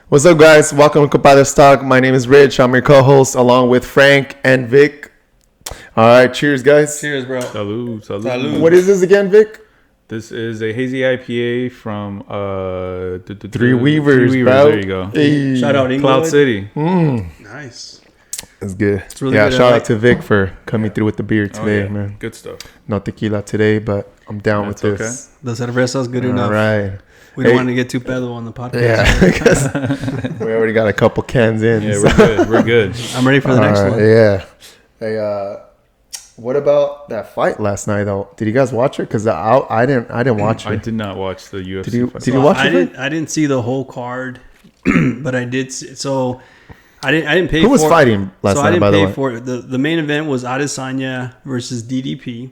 What's up, guys? Welcome to Compadres Talk. My name is Rich. I'm your co-host along with Frank and Vic. All right, cheers, guys. Cheers, bro. Salud. What is this again, Vic? This is a hazy IPA from Three Weavers, bro. There you go. Hey. Shout out England. Cloud City. Nice. That's good. It's really yeah, good. shout out to Vic for coming through with the beer today, yeah. man. Good stuff. No tequila today, but I'm down That's with this. The cerveza's good enough. All right. We don't want to get too pedo on the podcast. Yeah, because we already got a couple cans in. Yeah, so. we're good. We're good. I'm ready for the next one. Yeah. Hey, what about that fight last night, though? Did you guys watch it? Because I didn't watch it. I did not watch the UFC fight. Did you watch it? I didn't see the whole card, but I did. So I didn't pay. Who was fighting last night? By the way, I didn't pay for it. The main event was Adesanya versus DDP,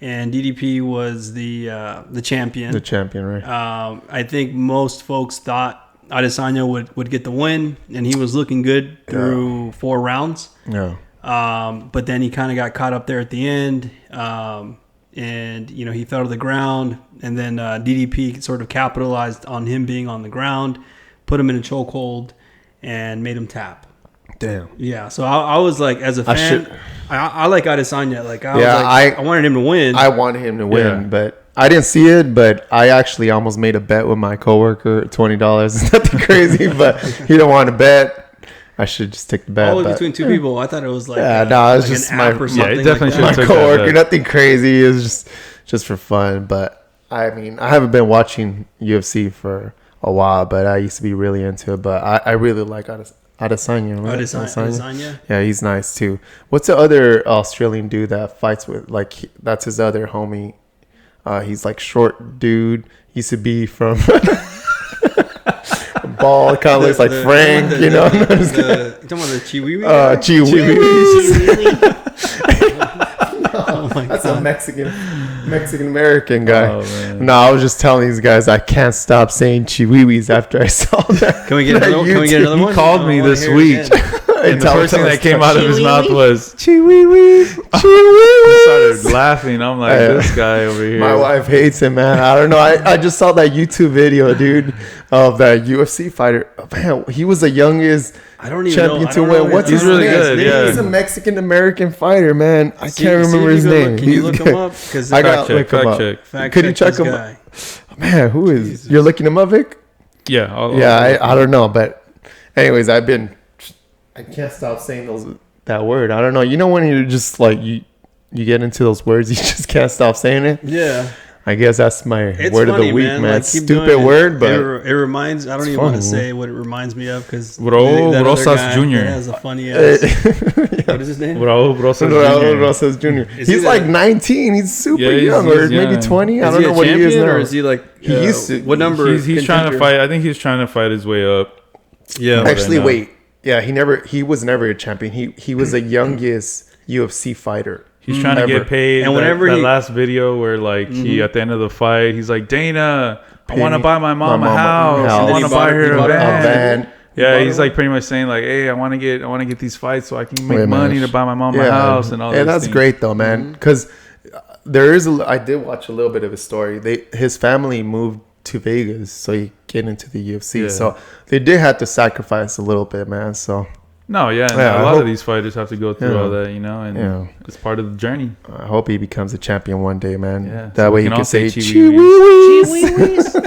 and DDP was the champion. The champion, right? I think most folks thought Adesanya would get the win, and he was looking good through 4 rounds. Yeah. But then he kind of got caught up there at the end, and he fell to the ground, and then DDP sort of capitalized on him being on the ground, put him in a chokehold, and made him tap. Damn. Yeah, so I was like, as a fan, I like Adesanya. Like, I wanted him to win. I wanted him to win, Yeah. but I didn't see it. But I actually almost made a bet with my coworker, $20. It's nothing crazy, but he didn't want to bet. I should just take the bet. Oh, it was between 2 people. I thought it was like no, it was like just an my app or something. it definitely like should've that. my took that coworker. bet. Nothing crazy. It was just for fun. But I mean, I haven't been watching UFC for a while, but I used to be really into it. But I really like Adesanya. Right? Adesanya. Yeah, he's nice too. What's the other Australian dude that fights with? Like, that's his other homie. He's like short dude. Used to be from ball, kind of looks like Frank. You know, you talking about the Chihuahua? Oh my That's God. a Mexican American guy. Oh, man. No, I was just telling these guys I can't stop saying chihuahuas after I saw that. Can we get another one? Can we get another He one? called I me wanna this hear it week. again. And the first thing that came out of his mouth was chihuahuas. I started laughing. I'm like, this guy over here. My wife hates him, man. I don't know. I just saw that YouTube video, dude, of that UFC fighter. Man, he was the youngest I don't even champion know. to win. What's his He's really name? good, yeah. He's a Mexican American fighter, man. I See- can't see remember if his you name. Can you He's look good. him up? Because I got look him up. Fact Could you check him guy. up? Man, who is? Jesus. You're looking him up, Vic? Yeah. I don't know, but anyways, I can't stop saying that word. I don't know. You know when you're just like you get into those words, you just can't stop saying it. Yeah. I guess that's my It's word funny, of the week, man. man. Like, It's keep stupid doing it. word, but it reminds. I don't even want to say what it reminds me of because Raul Rosas Jr. has a funny ass. What is his name? Raul Rosas Raul Jr. Rosas Jr. Is he He's like 19. He's super young, he's or maybe young. 20. I Is don't he know a what he is champion, now. or is he like? He used to- What number? He's trying to contender? fight. I think he's trying to fight his way up. Yeah. Actually, know. wait. Yeah, he was never a champion. He was the youngest UFC fighter. He's trying to ever. get paid. And And whenever that he- last video where like he at the end of the fight, he's like, Dana, I want to buy my mom a mom a house. house. I want He to bought buy her- her he a bought her a van. van. Yeah, bought he's her like pretty much saying like, hey, I want to get these fights so I can make Wait, man. money to buy my mom a house and all that. Yeah, that's great though, man. Because I did watch a little bit of his story. His family moved to Vegas so he get into the UFC. Yeah. So they did have to sacrifice a little bit, man. So No, yeah, and Yeah, a I lot hope- of these fighters have to go through Yeah. all that, and Yeah. it's part of the journey. I hope he becomes a champion one day, man. Yeah, That so way we he can can all say say Chihuahuas.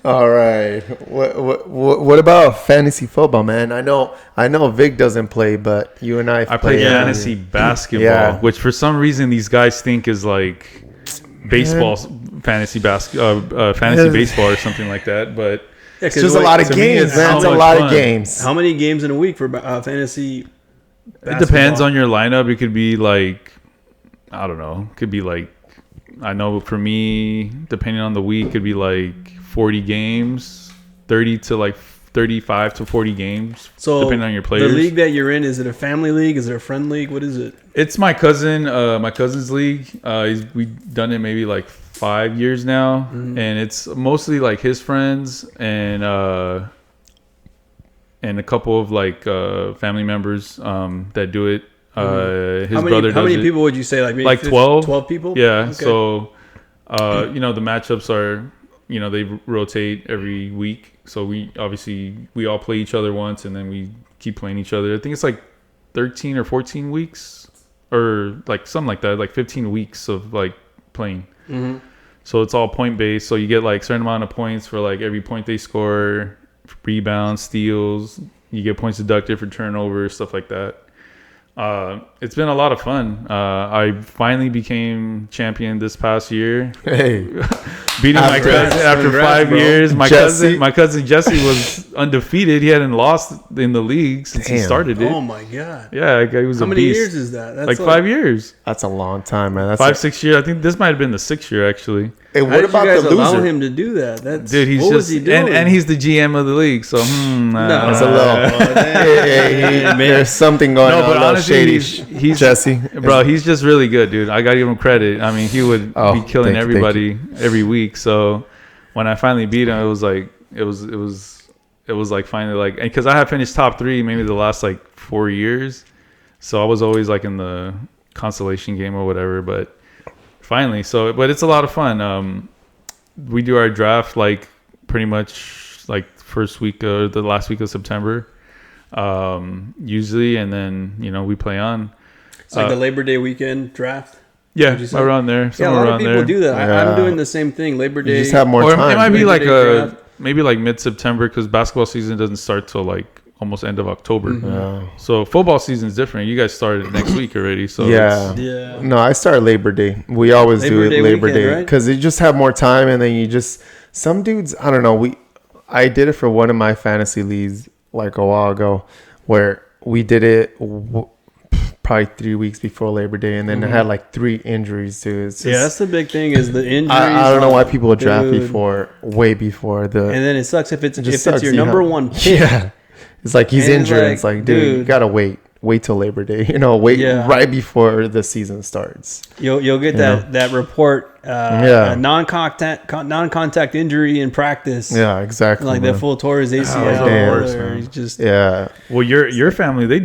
All right. What about fantasy football, man? I know Vic doesn't play, but you and I play fantasy basketball, Yeah. which for some reason these guys think is like baseball, fantasy baseball or something like that. But Yeah, It's just a lot of to me, games, it's man. so It's a much lot of fun. games. How many games in a week for fantasy? it depends on your lineup. It could be like, I don't know. It could be like, I know for me, depending on the week, it could be like 40 games, 35 to 40 games, So depending on your players. The league that you're in, is it a family league? Is it a friend league? What is it? It's my cousin's league. We've done it maybe like 5 years now, and it's mostly like his friends and a couple of like family members that do it. His brother does How many it. people would you say? Like maybe Like 12. 12 people? Yeah. Okay. So, the matchups are they rotate every week. So we all play each other once, and then we keep playing each other. I think it's like 13 or 14 weeks, or like something like that, like 15 weeks of like playing. Mm-hmm. So it's all point based. So you get like certain amount of points for like every point they score, rebounds, steals. You get points deducted for turnovers, stuff like that. It's been a lot of fun. I finally became champion this past year. Hey, beating my cousin after 5 years. My cousin Jesse was undefeated. He hadn't lost in the league since he started it. Oh my god! Yeah, he was How a many beast. years is that? That's like 5 years. That's a long time, man. That's 5-6 years. I think this might have been the 6th year actually. Hey, How what did about you guys the allow loser? him to do that? That's Dude, he's what just was he doing? and he's the GM of the league. So That's a little. Man. There's something going on. but a little honestly, shady. he's Jesse, bro. He's just really good, dude. I gotta give him credit. I mean, he would be killing thank you. everybody every week. So when I finally beat him, it was like it was like finally like, because I had finished top 3 maybe the last like 4 years. So I was always like in the consolation game or whatever. But finally, but it's a lot of fun. We do our draft like pretty much like first week or the last week of September, usually, and then we play on. It's like the Labor Day weekend draft. Yeah, Would you say? around there. Yeah, a lot of people do that. Yeah. I'm doing the same thing. Labor Day. You just have more Or time. it might be Labor like Day draft. maybe like mid-September, because basketball season doesn't start till like almost end of October. Yeah. So football season's different. You guys started next week already. So Yeah. Yeah. No, I start Labor Day. We always do Labor it Day Labor weekend, Day right? because you just have more time, and then you just some dudes. I don't know. I did it for one of my fantasy leagues like a while ago, where we did it probably 3 weeks before Labor Day, and then I had like 3 injuries too. It's just, Yeah, that's the big thing is the injuries. I don't know why people draft Dude. way before the. And then it sucks if it's just your sucks, you number know? one pick. Yeah, it's like he's And it's injured. like, It's like, dude, you gotta wait till Labor Day. Wait Yeah. right before the season starts. You'll get that report. A non-contact injury in practice. Yeah, exactly. Like man. that full tore his ACL. damn. Or he's just Yeah. well, your family, they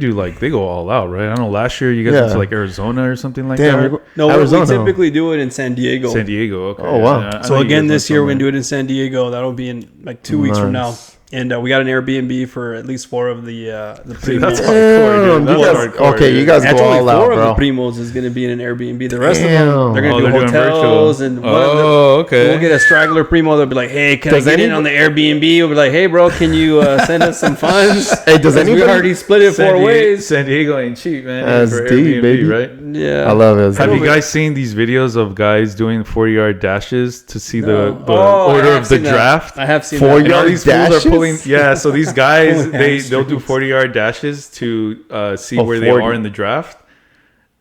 go all out, right? I know last year you guys went to like Arizona or something like Damn. that. no. Arizona. We typically do it in San Diego. San Diego. Okay. Oh, wow. Yeah, I So know you again, guys this went year we're somewhere. gonna do it in San Diego. That'll be in like 2 weeks from now. Nice. And we got an Airbnb for at least 4 of the See, primos. that's hardcore, dude. That's you guys- hardcore, okay, dude. you guys That's go only all 4 out, of bro. the primos is going to be in an Airbnb. The rest of Damn. them, they're going to they're do doing hotels. virtual. And one of them, okay. we'll get a straggler primo. They'll be like, hey, can Does I get in on the Airbnb? We'll be like, hey, bro, can you send us some funds? Hey, does 'Cause we anybody? already split it 4 ways. San Diego ain't cheap, man. That's for deep, Airbnb, baby. right? Yeah. I love it. Have you guys seen these videos of guys doing 40-yard dashes to see the Oh, I order have of the seen that. draft? I have seen 4 that. And all yard these fools dashes? are pulling. Yeah, so these guys Pulling they'll do hamstrings. 40-yard dashes to see Oh, where they 40. are in the draft.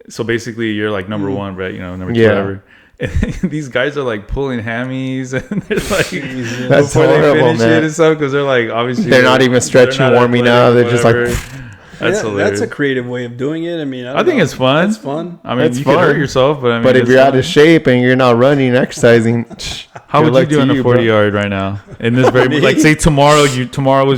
So basically, you're like number 1, right? Number 2, Yeah. whatever. And these guys are like pulling hammies, and they're like That's before they horrible, finish man. it and stuff, because they're like obviously They're not even stretching, not warming up. They're just like. whatever. That's Yeah, hilarious. that's a creative way of doing it. I mean, I I think know. it's fun. It's fun. I mean, It's you can hurt fun. yourself, but I mean, But if it's you're out fun. of shape and you're not running, exercising, How good would you luck do to on a you, 40 bro. yard right now? In this very like say tomorrow was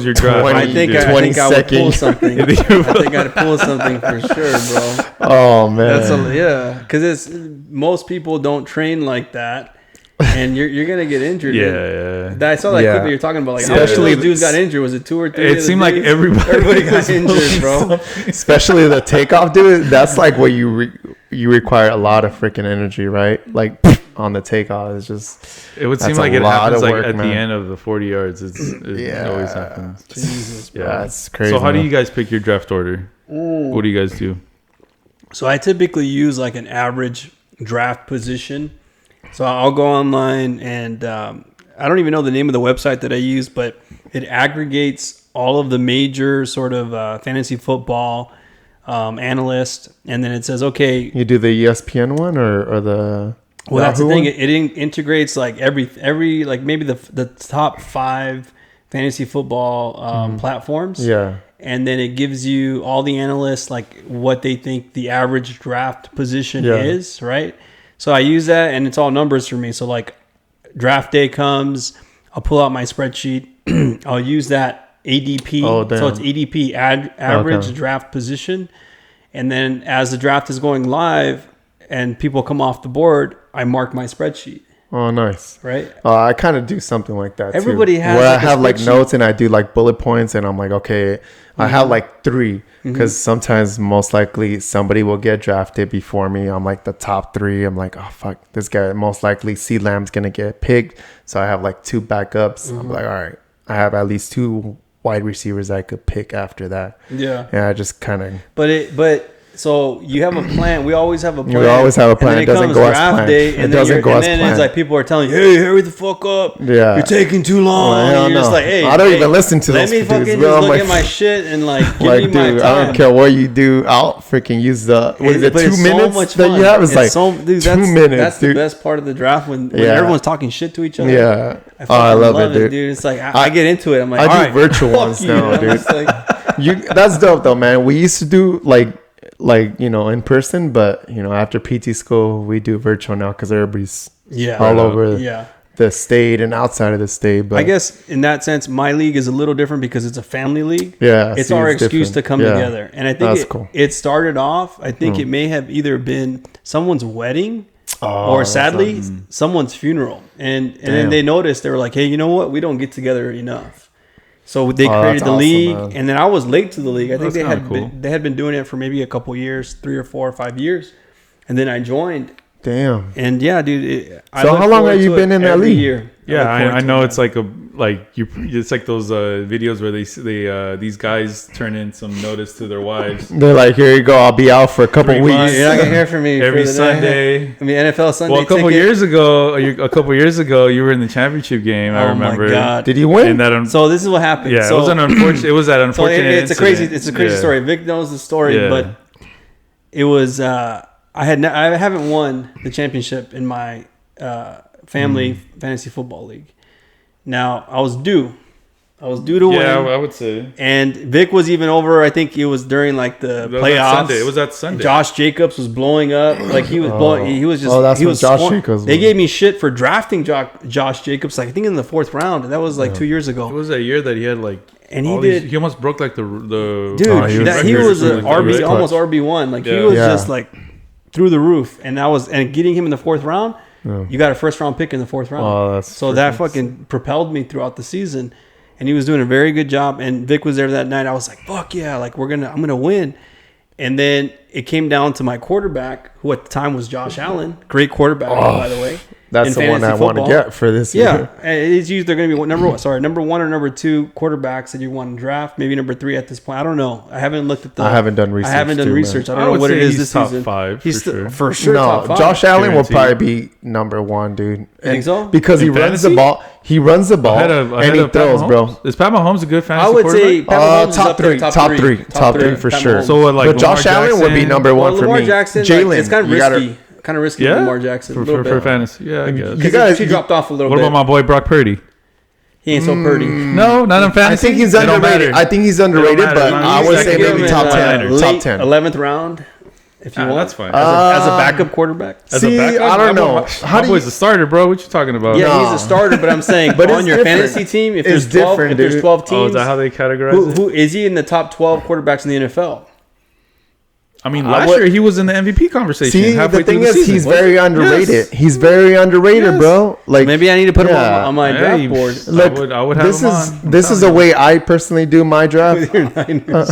your draft. 20 How I would you think do? I 20 think I would pull seconds. something. I think I'd pull something for sure, bro. Oh man, Yeah, because it's most people don't train like that, and you're gonna get injured. Yeah. I saw that Yeah. clip that you're talking about. Like, how many Especially of those dudes got injured? Was it 2 or 3? It seemed like everybody got injured, bro. especially the takeoff, dude. That's like what you require a lot of freaking energy, right? Like on the takeoff, it's just It would seem That's a like it lot happens of like work, at man. the end of the 40 yards. It Yeah. always happens. Jesus, bro. Yeah. that's crazy. So how do man. you guys pick your draft order? What do you guys do? So I typically use like an average draft position. So I'll go online and I don't even know the name of the website that I use, but it aggregates all of the major sort of fantasy football analysts, and then it says, okay, You do the ESPN one or the well, that's the Yahoo thing. one? It integrates like every like maybe the top 5 fantasy football platforms. Yeah. And then it gives you all the analysts like what they think the average draft position Yeah. is, right? So I use that, and it's all numbers for me. So like draft day comes, I'll pull out my spreadsheet. I'll use that ADP. Oh, damn. So it's ADP average Okay. draft position. And then as the draft is going live and people come off the board, I mark my spreadsheet. Oh, nice. right? I kind of do something like that. Everybody too, has, where like, I a have like spreadsheet. notes and I do like bullet points, and I'm like, okay, I have like 3 because sometimes most likely somebody will get drafted before me. I'm like the top 3. I'm like, oh fuck, this guy most likely C Lamb's gonna get picked, so I have like 2 backups. I'm like, all right, I have at least 2 wide receivers I could pick after that. Yeah. And I just kind of But so you have a plan. We always have a plan. We always have a plan. And then It doesn't comes go as draft planned. day, It and then doesn't go as and then it's planned. like people are telling you, "Hey, hurry the fuck up! Yeah. You're taking too long." Well, hell and you're just no. like, "Hey, I don't hey, even listen to let those me dudes, fucking bro. just I'm look like- at my shit and like give like, me my dude, time." I don't care what you do. I'll freaking use the what is it, But 2 it's so minutes much that fun. you have? It's like dude, 2 minutes, That's dude. the best part of the draft when Yeah. everyone's talking shit to each other. Yeah. I, Oh, I fucking love it, dude. It's like I get into it. I'm like, I do all right, virtual fuck ones you. now, And I'm dude. just like, That's dope though, man. We used to do like in person, but after PT school we do virtual now because everybody's all over the state and outside of the state. But I guess in that sense, my league is a little different because it's a family league. Yeah, it's see, our it's excuse different. to come Yeah. together, and I think That's it, cool. it started off. I think it may have either been someone's wedding, Oh, or that's sadly someone's funeral, and then they noticed, they were like, "Hey, you know what? We don't get together enough." So they created that's the awesome, league, man. and then I was late to the league. I think That's kinda cool. they had been doing it for maybe a couple years, 3 or 4 or 5 years, and then I joined. damn. And yeah, dude. I So look how long forward have you to been it in that every league? year. Yeah, look forward I to know it, it's man. it's like those videos where these guys turn in some notice to their wives They're like, here you go. I'll be out for a couple 3 weeks. months. You're not gonna hear from me every for the Sunday. I mean, NFL Sunday. Well, a couple years ago, you were in the championship game. I Oh remember. my god! Did you win? And that So this is what happened. yeah, so, it was an unfortunate. It was that so unfortunate. it's a crazy incident. story. Vic knows the story, Yeah. but it was I haven't won the championship in my family fantasy football league. Now I was due to win. Yeah, I would say. And Vic was even over. I think it was during like the playoffs. It was that Sunday. Josh Jacobs was blowing up. Like he was blowing. He was just. Oh, that's he when was Josh scoring. Jacobs They was- gave me shit for drafting Josh Jacobs. Like I think in the 4th round. And that was like 2 years It ago. was that year that he had like. And he all did. He almost broke like the Dude, he record was or an something like that, RB, right? almost RB1. Like he Yeah. was Yeah. just like through the roof. And getting him in the 4th round. You got a 1st round pick in the 4th round. Oh, that's so that fucking propelled me throughout the season. And he was doing a very good job. And Vic was there that night. I was like, fuck yeah, like I'm gonna win. And then it came down to my quarterback, who at the time was Josh Allen. Great quarterback, by the way. That's in the one fantasy I want to football. get for this Yeah, year. and it's usually they're going to be number 1 or number 2 quarterbacks that you want to draft. Maybe number 3 at this point. I don't know. I haven't looked at the. I haven't done research, I haven't done too, research. man. I don't know what it is he's this top season. 5 He's for sure. for sure No, top 5. Josh Allen will Guaranteed. probably be number 1, dude. You think so? Because he In runs the fantasy? ball. He runs the ball Ahead and he of Pat throws, Mahomes? bro. Is Pat Mahomes a good fantasy I would say quarterback? Pat Mahomes is Top up there, three for Pat sure. Mahomes. So what, like but Josh Lamar Allen would be Jackson? number 1 Well, for Lamar me. Jackson, Jalen, it's kind of you gotta- risky. Kind of risky Yeah, with Lamar Jackson. a little for bit. fantasy. Yeah, I guess. You guys- He dropped off a little What bit. about my boy Brock Purdy? He ain't so pretty. No, not in fantasy. I think he's It don't underrated. matter. I think he's underrated, matter. but He's I would like say give maybe him top in, 10. Top 10. 11th round, if you want. That's fine. As a backup quarterback. As See, a backup, I don't know. How do boy's a starter, bro? What you talking about? Yeah, No. he's a starter, but I'm saying But on it's your different. fantasy team, if It's there's 12, different, if there's dude. 12 Oh, teams, is that how they categorize it? who is he in the top 12 quarterbacks in the NFL? I mean, last year he was in the MVP conversation. See, halfway the thing through is, season. he's Was very he? underrated. Yes. He's very underrated, Yes. bro. Like Maybe I need to put him yeah. on my Hey, draft board. Look, I would have this him is on. I'm this is telling the you. way I personally do my draft. With your Niners.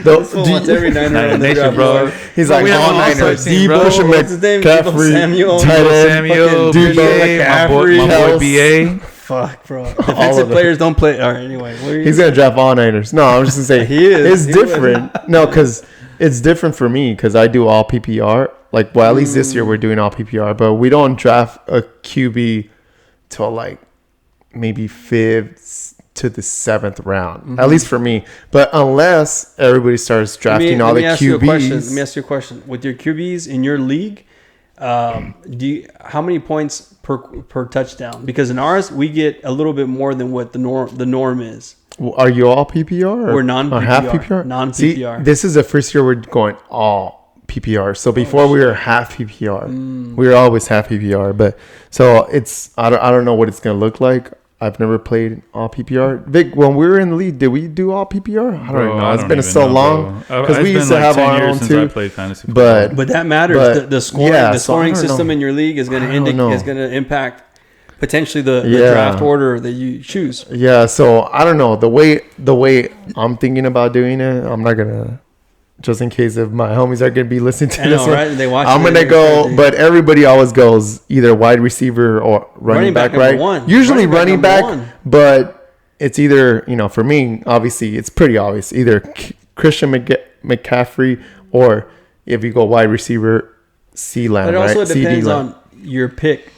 Though, This one wants every Niner Niner on the Nation, draft bro. board. He's Bro, like we have all an all-star Niners. team, bro. Push him What's his name? Deebo Samuel. tight end, Samuel, fucking Debo, BA, my boy Kels. BA. Fuck, bro. of Defensive them. players don't play. All right, anyway. What are you He's gonna draft all Niners. No, I'm just gonna say He is. It's He different. No, because it's different for me because I do all PPR. Like, well, at least this year we're doing all PPR, but we don't draft a QB till like maybe 5th to the 7th round. At least for me. But unless everybody starts drafting all the Let me QBs. ask you a question. With your QBs in your league, how many points per touchdown? Because in ours, we get a little bit more than what the norm is. Are you all PPR? We're non-PPR. Or half PPR? Non-PPR. See, this is the first year we're going all PPR. So before we were half PPR. We were always half PPR. But so it's I don't know what it's gonna look like. I've never played all PPR. Vic, when we were in the league, did we do all PPR? I don't even know. It's been so long because we used to have our own since too. I played fantasy football. But But that matters. But, the scoring, yeah, the so I scoring don't system know. in your league is going I don't to know. impact. potentially the Yeah. draft order that you choose. Yeah, so I don't know the way I'm thinking about doing it. I'm not gonna, just in case if my homies are gonna be listening to I this know, one. right? They watch I'm it, gonna they're go, crazy. but everybody always goes either wide receiver or running back, number right? one. Usually running number back, one. but it's either, for me, obviously it's pretty obvious, either Christian McCaffrey or if you go wide receiver, C-Lamb, But it also right? depends CD-Lamb. on your pick.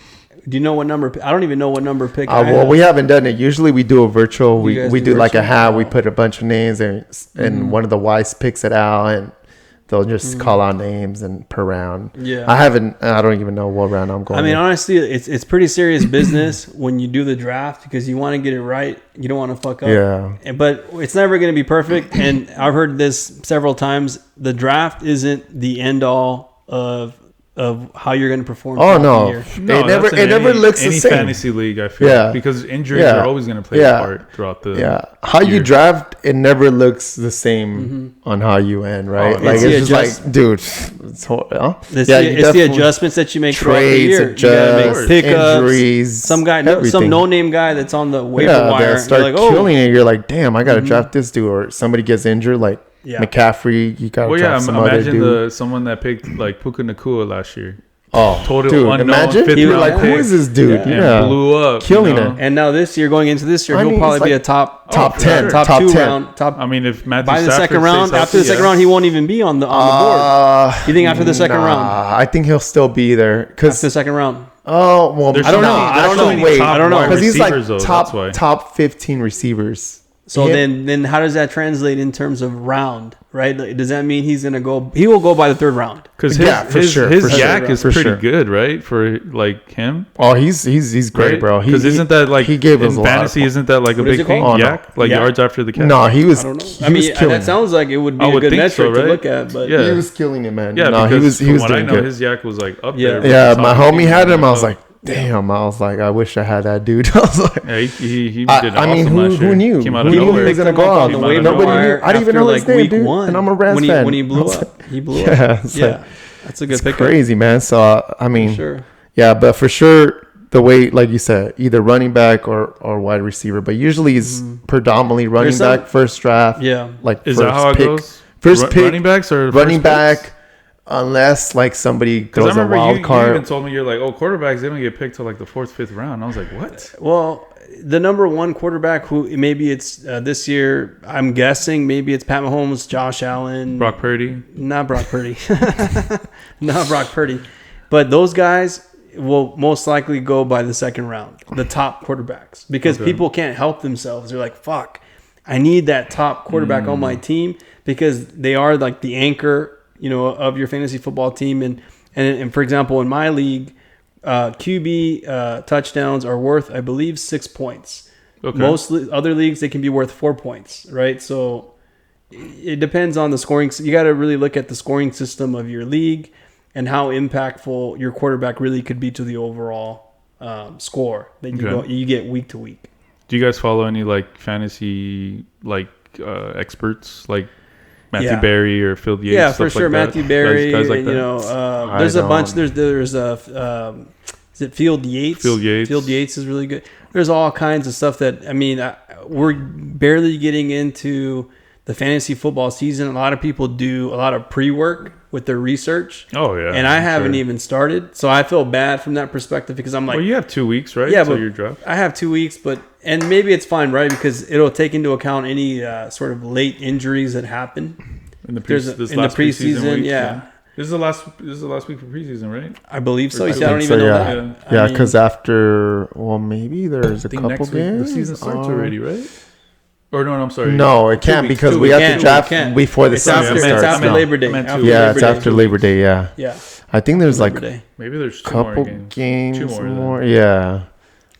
Do you know what number? I don't even know what number pick. I Well, have. we haven't done it. Usually we do a virtual. You guys We do do like a virtual? hat. We Oh. put a bunch of names and one of the wise picks it out, and they'll just call out names and per round. Yeah. I don't even know what round I'm going. I mean, with. honestly, it's pretty serious business when you do the draft because you want to get it right. You don't want to fuck up. Yeah. But it's never going to be perfect. And I've heard this several times. The draft isn't the end all of how you're going to perform. Oh throughout no, the year. No, it never looks the any same. fantasy league. I feel Yeah. because injuries Yeah. are always going to play Yeah. a part throughout the How you year. draft, it never looks the same on how you end, right? Oh, like it's it's the just like, dude, it's huh? It's, Yeah, the, you it's the definitely- adjustments that you make throughout the trades, year. You gotta adjust, make pickups. injuries, Some guy, everything. some no-name guy that's on the waiver Yeah, wire. they'll start You're like, oh, killing it. You're like, damn, I gotta draft this dude, or somebody gets injured, like Yeah. McCaffrey. You gotta Well, yeah, draft some other imagine dude. someone that picked like Puka Nakua last year. Oh, Total dude, unknown imagine fifth you're round like, who pick. is this dude? Yeah. And Yeah, blew up, killing you know? it. And now this year, going into this year, I he'll mean, probably it's be like a top 10, sure. top top 2 10. round. Top I mean, if Matthew by the Stafford second round, stays after the healthy, second round, he won't even be on the board. You think after the second round? I think he'll still be there After the because. second round, Oh well, There's I don't so know. many- I there's don't so know. many Wait, top I don't know. wide because he's like receivers, though, that's why. top 15 receivers. so Yeah. then how does that translate in terms of round? Right? Like, does that mean he's gonna go? He will go by the third round. Because Yeah, for sure, his for sure, yak is for pretty sure. good, right? For like him, Oh, he's great, right? bro. Because isn't that like he gave us in a lot of fantasy? points. Isn't that like a What is big it thing? called? Oh, no. Yak, like Yak? yards after the catch. No, he was. I don't know. He I mean, was killing that sounds like it would be I a would good think metric so, to right? look at. But Yeah. He was killing it, man. Yeah, no, because he was from what I doing know, good. his yak was like up Yeah, there. with the my top homie 15, had him. I so- was like, damn. I was like, I wish I had that dude. I was like, yeah, he did I awesome mean, last year. who knew? Came out Who of knew he nowhere. was gonna Picked him go up off? on the Came out of waiver Nobody wire knew. I didn't even after, know his like, name, week dude. one. And I'm a Rams fan. When he blew I was up, he blew Yeah, up. it's Yeah, like- that's a good It's pickup. crazy, man. So I mean, Sure. yeah, but for sure, the way, like you said, either running back or wide receiver, but usually it's predominantly running There's some- back first draft. Yeah. like Is first that how it pick. goes? First pick, running backs or running first picks? back, unless like somebody Because I throws a remember wild you card. even told me you're like, oh, quarterbacks they don't get picked till like the 4th, 5th round. I was like, what? Well, the number one quarterback who maybe it's this year, I'm guessing maybe it's Pat Mahomes, Josh Allen, Brock Purdy. not Brock Purdy, not Brock Purdy, but those guys will most likely go by the second round, the top quarterbacks, because Okay. people can't help themselves. They're like, fuck, I need that top quarterback on my team because they are like the anchor, of your fantasy football team. And for example, in my league, QB touchdowns are worth, I believe, 6 points. Okay. Most other leagues, they can be worth 4 points, right? So it depends on the scoring. You got to really look at the scoring system of your league and how impactful your quarterback really could be to the overall score that you get week to week. Do you guys follow any like fantasy like experts like Matthew Yeah. Berry or Phil Yates? Yeah, stuff for like sure, that? Matthew Berry. Guys like and, that? there's a bunch. don't. There's is it Field Yates? Phil Yates. Field Yates is really good. There's all kinds of stuff that we're barely getting into the fantasy football season. A lot of people do a lot of pre-work with their research. Oh yeah, And I I'm haven't sure. even started, so I feel bad from that perspective because I'm like, Well, you have 2 weeks, right? Yeah, till but your draft. I have 2 weeks, and maybe it's fine, right? Because it'll take into account any sort of late injuries that happen. In the There's this in the last preseason, week, yeah. This is the last week for preseason, right? I believe so. I You see, I don't think even so, know yeah. that. Yeah, I mean, because after, maybe there's a I think couple next week games. the season starts or- already, right? Or no, I'm sorry. No, it can't weeks, because 2 we weeks. have to draft before the it's season after, starts. It's after No. Labor Day. I meant After two. Yeah, Labor it's Day. after Labor Day. Yeah, Yeah, I think there's like Labor Day. Maybe there's two couple more games. games Two more, more. then.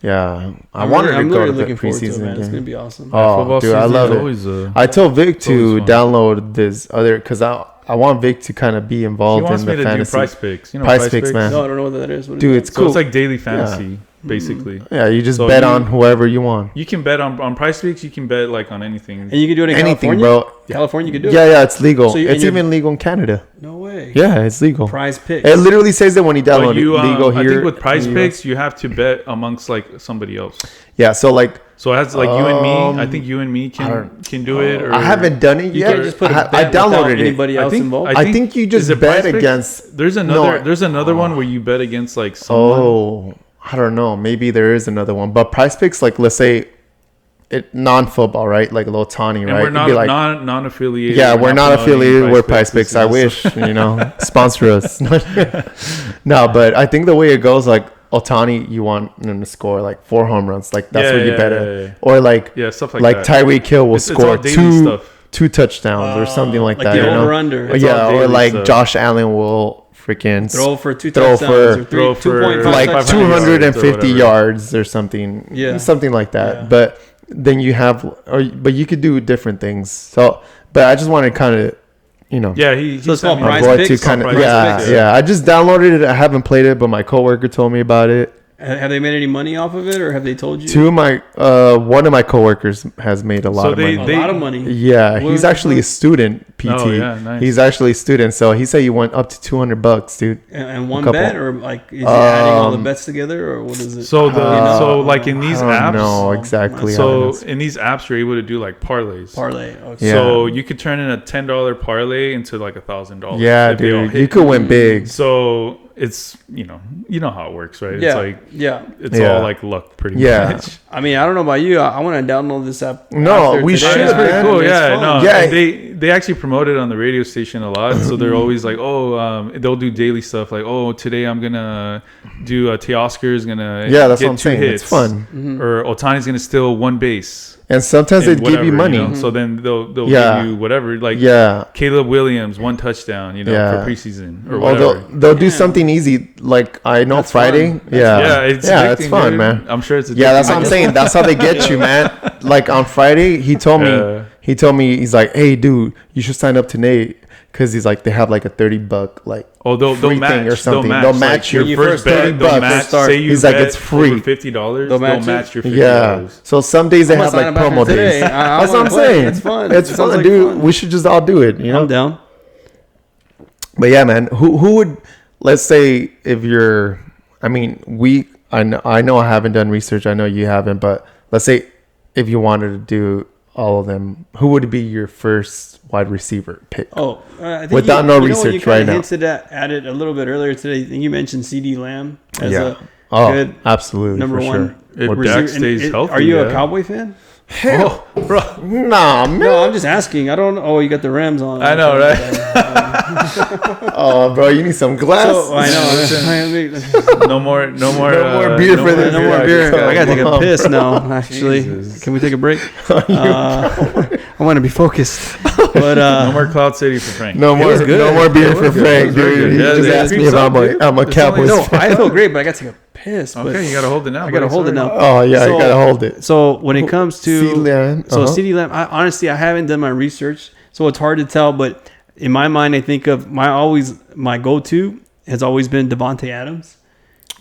Yeah. I wanted I'm to go to literally the looking forward to it, preseason man. It's gonna game. be awesome. Oh, Football dude, I season love is it. always, I told Vic to always fun. download this other because I want Vic to kind of be he involved wants in me the to fantasy. do price picks. You know, Price Picks, man. No, I don't know what that is. What is Dude, that? it's So cool. it's like daily fantasy, basically. Yeah, you just So bet you- on whoever you want. You can bet on price picks. You can bet like on anything. And you can do it in Anything, California. bro. California, you can do it. Yeah, it's legal. So It's you're- even legal in Canada. No way. Okay. Yeah, it's legal. Prize Picks. It literally says that when you download But you, it, legal here. I think with Prize in the US. Picks, you have to bet amongst like somebody else. Yeah, so like So it has like you and me. I think you and me can do it. Or I haven't done it You yet. can't just put a bet I downloaded without anybody it. else involved. I think you just is it bet Prize Picks? against. There's another one where you bet against like someone. Oh, I don't know. Maybe there is another one. But Prize Picks, like let's say, it non-football, right? Like a little Tawny, And right? we're not It'd be like, non-affiliated. yeah, we're not promoting affiliated with Prize Picks. Picks. I wish, sponsor us. No, but I think the way it goes, like Otani, you want him to score like 4 home runs, like that's what you bet it. Or like stuff like that. Tyreek Hill will It's score all daily stuff. two touchdowns or something like that. the over-under. It's all or daily like stuff. Josh Allen will freaking Throw for 2 throw touchdowns for- or throw for 2.5 like touchdowns. 250 whatever. yards or something. Yeah. Something like that. Yeah. But then you have, but you could do different things. So, but I just wanted to kind of, Yeah, he So it's sent called me- Prize avoid Picks? to kind of, Prize yeah, Picks? yeah. I just downloaded it. I haven't played it, but my coworker told me about it. Have they made any money off of it, or have they told you? Two of my, one of my coworkers has made a lot So of they- money. A lot of money. Yeah, What he's was actually it a student, PT. Oh, yeah, nice. He's actually a student, so he said he went up to $200, dude. And one couple. bet, or like is he adding all the bets together, or what is it? So the You know? so like in these I apps. don't know exactly. how So it is. in these apps, you're able to do like parlays. parlay. Okay. Yeah. So you could turn in a $10 parlay into like $1,000. Yeah, if they all dude, hit. you could win big. So it's you know how it works, right? Yeah. It's like yeah. it's Yeah. all like luck, pretty Yeah. much. I mean, I don't know about you. I want to download this app. No, after we today. should, It's pretty man. cool. It's Yeah, fun. no. Yeah. And they actually promote it on the radio station a lot. So they're always like, they'll do daily stuff like, today I'm gonna do Teoscar's gonna Yeah, that's get what I'm 2 saying. hits. It's fun. Mm-hmm. Or Otani's gonna steal 1 base. And sometimes and they give you whatever, money. know? So then they'll Yeah. give you whatever, like Yeah. Caleb Williams 1 touchdown, Yeah. for preseason or Or whatever. they'll do Yeah. something easy. Like I know That's Friday. fun. Yeah. Yeah, it's it's addicting, fun, dude. man. I'm sure it's Yeah, that's addicting. what I'm saying. That's how they get you, man. Like on Friday, he told Yeah. me, he's like, hey, dude, you should sign up to Nate. Because he's like, they have like a $30 like they'll free match thing or something. They'll They'll match, match like, your your first first bet. 30 They'll bucks. match. Start. Say you He's like, bet it's free. over $50. They'll They'll match match your $50. Yeah. So some days they I'm have gonna like sign up promo after today. days. I That's what wanna I'm play. saying. It's fun. It's It fun, sounds like dude. fun. We should just all do it. You know. I'm down. But yeah, man. Who would? Let's say if you're. I mean, I know I haven't done research. I know you haven't. But let's say if you wanted to do all of them, who would be your first wide receiver pick? Oh, I think Without no research you right now. hinted at it a little bit earlier today. I think you mentioned CD Lamb as a Oh, good absolutely. number for one If Sure. Dak receiver. stays healthy, Are you a yeah. Cowboy fan? Hell, Bro, nah, man. No, I'm just asking. I don't. Oh, you got the Rams on. I know, right? Oh, bro, you need some glass. So, I know. no more No more beer for this. No more beer. I gotta take a Come piss on, now. Actually, Jesus. can we take a break? I want to be focused. But No more Cloud City for Frank. No more, was good. no more beer It for was good. Frank, It was very dude. good. He Yeah, just yeah, asked me it's if I'm good. a It's Cowboys no, fan. I feel great, but I gotta take a piss. But Okay, you gotta hold it now. I gotta buddy. hold it Sorry. now. Oh yeah, So- you gotta hold it. So when it comes to CeeDee Lamb, so uh-huh. CeeDee Lamb, honestly, I haven't done my research, so it's hard to tell. But in my mind, I think of my go-to has always been Devontae Adams.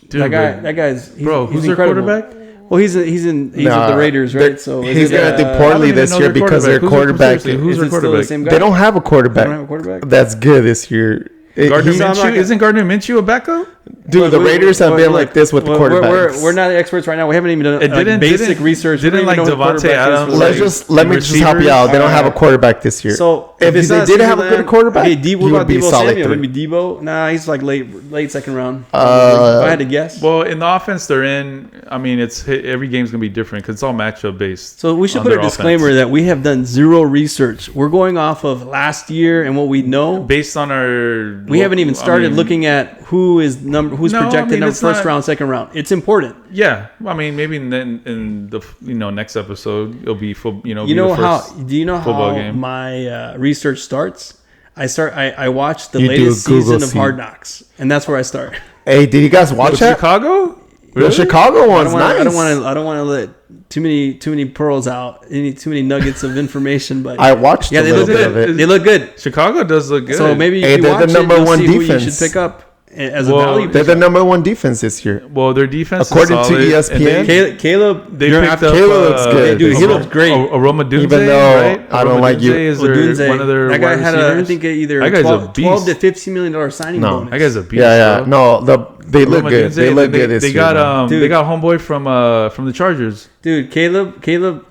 Dude, That guy's he's, bro, he's who's their incredible. quarterback? Well, he's with the Nah, Raiders, they're- right? So he's gonna do I poorly don't even this know year their because their quarterback. quarterback. Seriously, who's is their it still the quarterback? same guy? They don't have a quarterback. They don't have a quarterback? That's good this year. Gardner He- So I'm not Minshew? gonna- Isn't Gardner Minshew a backup? dude, the Raiders have been like this with the quarterbacks. We're not experts right now. We haven't even done basic research. We Didn't don't even like know what Devontae quarterback is for Adams? the Let Raiders. me just help you out. They don't have a quarterback this year. So if it's they not did CeeDee have a good Lamb- quarterback, okay, he what would about be Debo solid Samuel? three. Maybe Debo. Nah, he's like late second round. If Uh, I had to guess. Well, in the offense they're in, I mean, every game's gonna be different because it's all matchup based. So we should on put a their disclaimer offense. that we have done zero research. We're going off of last year and what we know. Based on our, We haven't even started looking at who's No, projected I mean, number it's first not- round, second round. It's important. Yeah, I mean, maybe in the next episode it'll be full. Do you know the how football game. my research starts? I watch the You do latest Google season of seed. Hard Knocks, and that's where I start. Hey, did you guys watch that? Chicago? The Chicago one's nice. I don't want to let too many pearls out, too many nuggets of information. But I watched yeah, a they little look bit of good. it. They look good. Chicago does look good. So maybe Hey, if you they're watch the number it, you'll one see who you defense. should pick up. as a value. They're the number one defense this year. Well, their defense according is to solid, ESPN. Caleb, they picked up. Caleb looks good. Dude, he looks great. Aroma Dunze, Even though right? I don't like you. Is one of their that guy wide had receivers. I think either that guy's a beast. $12 to $15 million signing bonus. That guy's a beast. Yeah. Bro. No, they look Aroma good. Dunze, They look good this they year. got Dude. they got homeboy from the Chargers. Dude, Caleb.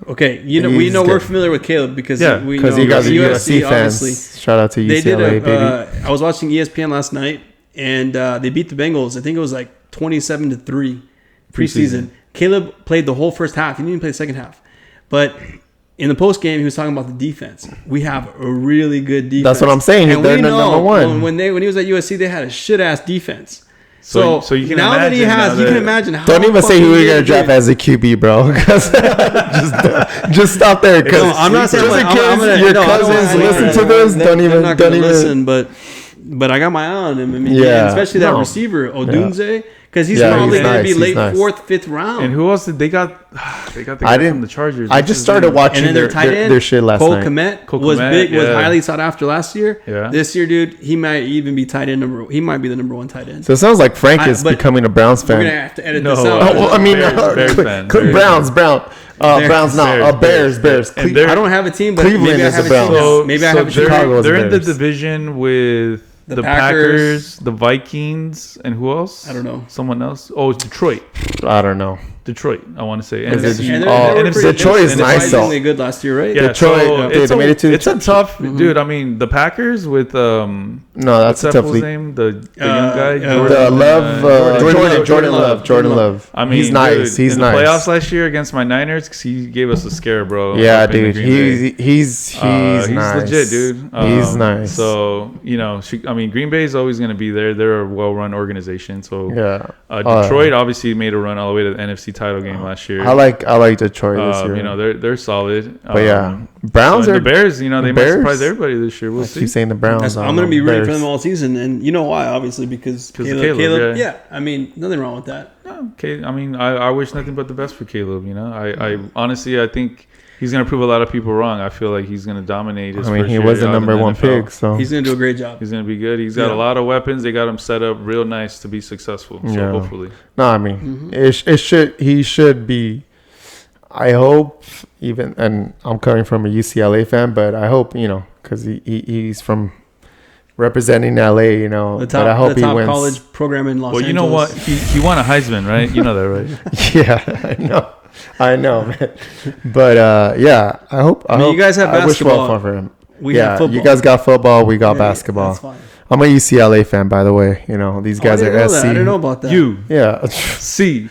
Okay, we He's know we're good. familiar with Caleb because we because know you guys are USC, USC fans. obviously. Shout out to UCLA, They did baby. I was watching ESPN last night, and they beat the Bengals. I think it was like 27-3 preseason. Caleb played the whole first half. He didn't even play the second half. But in the post game, he was talking about the defense. We have a really good defense. That's what I'm saying. And They're we the know number one. when he was at USC, they had a shit ass defense. So you can now that he imagine has, now you can that- imagine how. Don't even say who fucking you're gonna good draft it is. as a QB, bro. just stop there. Because No, I'm not saying just in I'm case gonna, your no, I don't cousins wanna- listen to this. they're Don't even not gonna don't even listen. But I got my eye on him. I mean, Yeah, especially that no. receiver Odunze, because he's Yeah, probably he's going to nice, be late he's nice. 4th, 5th round. And who else did they got? They got the I guy didn't- from the Chargers. I What's just his started name? watching And then their, their tight end, their shit last Cole night. Kmet Cole was Kmet, big, was yeah. highly sought after last year. Yeah. This year, dude, he might even be tight end number. He might be the number 1 tight end. So it sounds like Frank is but becoming a Browns We're gonna fan. have to edit No, this out. Oh, well, I mean, Bears fan, Bears, Bears Browns now. Bears. And Cle- I don't have a team, but Cleveland maybe I is have the a team. Browns. now. Maybe I have a team. Chicago is They're in the Bears. division with The the Packers, Packers, the Vikings, and who else? I don't know. Someone else? Oh, it's Detroit. I don't know. Detroit, I want to say. Is it- And Oh, they were NFC. pretty- Detroit is they were nice, though. surprisingly good last year, right? Yeah, Detroit, so they made it to the it's a tough, dude. I mean, the Packers with No, that's what's a that tough fool's league. name? The young guy, The Love, Jordan Love. I mean, he's nice. Dude, He's in nice. the playoffs last year against my Niners, 'cause he gave us a scare, bro. Yeah, up in the dude. Green Bay. He's He's nice. legit, dude. He's nice. So I mean, Green Bay is always going to be there. They're a well-run organization. So Yeah. Detroit obviously made a run all the way to the NFC title game last year. I like Detroit this year. You know, they're solid. But yeah, Browns so are the Bears. You know, they might Bears? surprise everybody this year. We'll I see. keep saying the Browns. I'm going to be rooting for Bears. them all season, and you know why? Obviously, because of Caleb. Caleb, Yeah, I mean, nothing wrong with that. Okay, I mean, I wish nothing but the best for Caleb. You know, I honestly I think he's gonna prove a lot of people wrong. I feel like he's gonna dominate. His I mean, first he year was the out in number one NFL. pick, so He's going to do a great job. He's gonna be good. He's got Yeah. a lot of weapons. They got him set up real nice to be successful. So Yeah. hopefully, no, I mean, he should be. I hope even, and I'm coming from a UCLA fan, but I hope because he's from representing LA, The but I top, hope the he top wins. college program in Los well, Angeles. you know what? He won a Heisman, right? You know that, right? Yeah, I know, man. But yeah, I hope. I mean, you guys have I wish well basketball. for him. We Yeah, have football. you guys got football. We got Yeah, basketball. That's fine. I'm a UCLA fan, by the way. These guys I didn't are know SC. that. I didn't know about that. Yeah, C.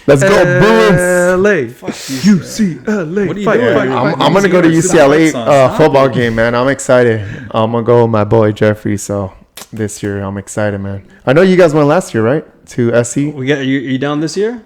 let's go Bruins. LA. Fuck you, UCLA. What are you doing? I'm gonna go to UCLA Stop football game, man. I'm excited. I'm gonna go with my boy Jeffrey. So this year, I'm excited, man. I know you guys went last year, right? To SC. We got you down this year?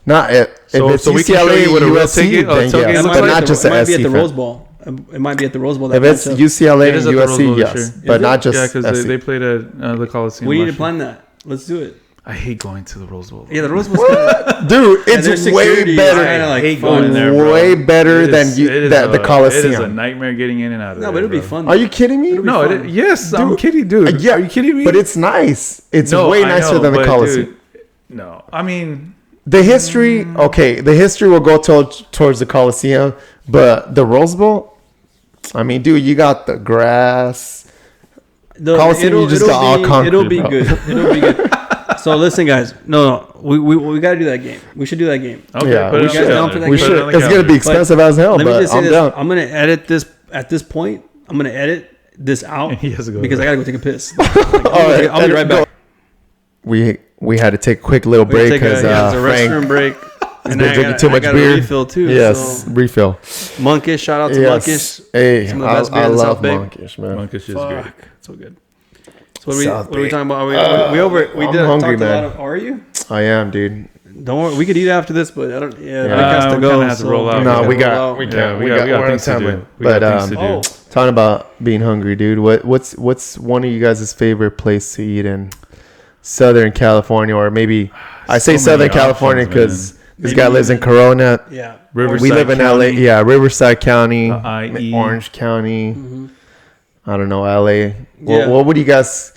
Not if So- it's so we can show UCLA, you what a real USC, ticket- then tailgate yes, looks but like? not just it a might be SC at the fan. Rose Bowl. It might be at the Rose Bowl. If it's matchup. UCLA It is and at the Rose Bowl USC, this yes, year. but Is not it? just Yeah, because SC. they played at the Coliseum. we need last to year. plan that. Let's do it. I hate going to the Rose Bowl. Yeah, the Rose Bowl's kinda, Dude, their it's security way is better. kinda like hate fun. going there, bro. Way better It than is- you, it is the It is a Coliseum. nightmare getting in and out of No, there, but it'll be bro. fun. Are you kidding me? No, yes, I'm kidding, dude. Yeah, Are you kidding me? But it's nice. It's No, way I nicer know, than the but, Coliseum. dude, no, I mean, The history, okay, the history will go towards the Coliseum, but the Rose Bowl, I mean, dude, you got the grass. Coliseum, you just got all concrete, It'll be bro. good. It'll be good. So listen, guys. No, we got to do that game. We should do that game. okay, Yeah, put it we on the should. calendar. We We Put it should. on the It's gonna be calendar. expensive as hell, Let me but just say I'm this. down. I'm gonna edit this at this point. I'm gonna edit this out He has to go because to I gotta go take a piss. All right, I'll be right back. We had to take a quick little We break take because it's a Frank restroom break. has been drinking too much I beer. got a refill too. Yes, So. refill. Monkish, shout out to Yes. Monkish. Hey, Some of the best beer I in the love South Bay. Monkish, man. Monkish is great. Fuck, so good. So what are we, South what are we Bay. talking about? Are we over? We I'm did hungry, talked a man. lot of. Are you? I am, dude. Don't worry. We could eat after this, but I don't. Yeah, Yeah. Mike has to we go. kinda have to roll out. No, Yeah. we roll got out. we Yeah, got we got we're on things to time, do. man. We got But things to do. Oh, talking about being hungry, dude. What's one of you guys' favorite place to eat in Southern California, or maybe I say So many Southern California options, because this Maybe guy lives in even- Corona. yeah. Riverside We live in LA. County. Yeah, Riverside County, IE. Orange County. Mm-hmm. I don't know, LA. Yeah. What would you guys?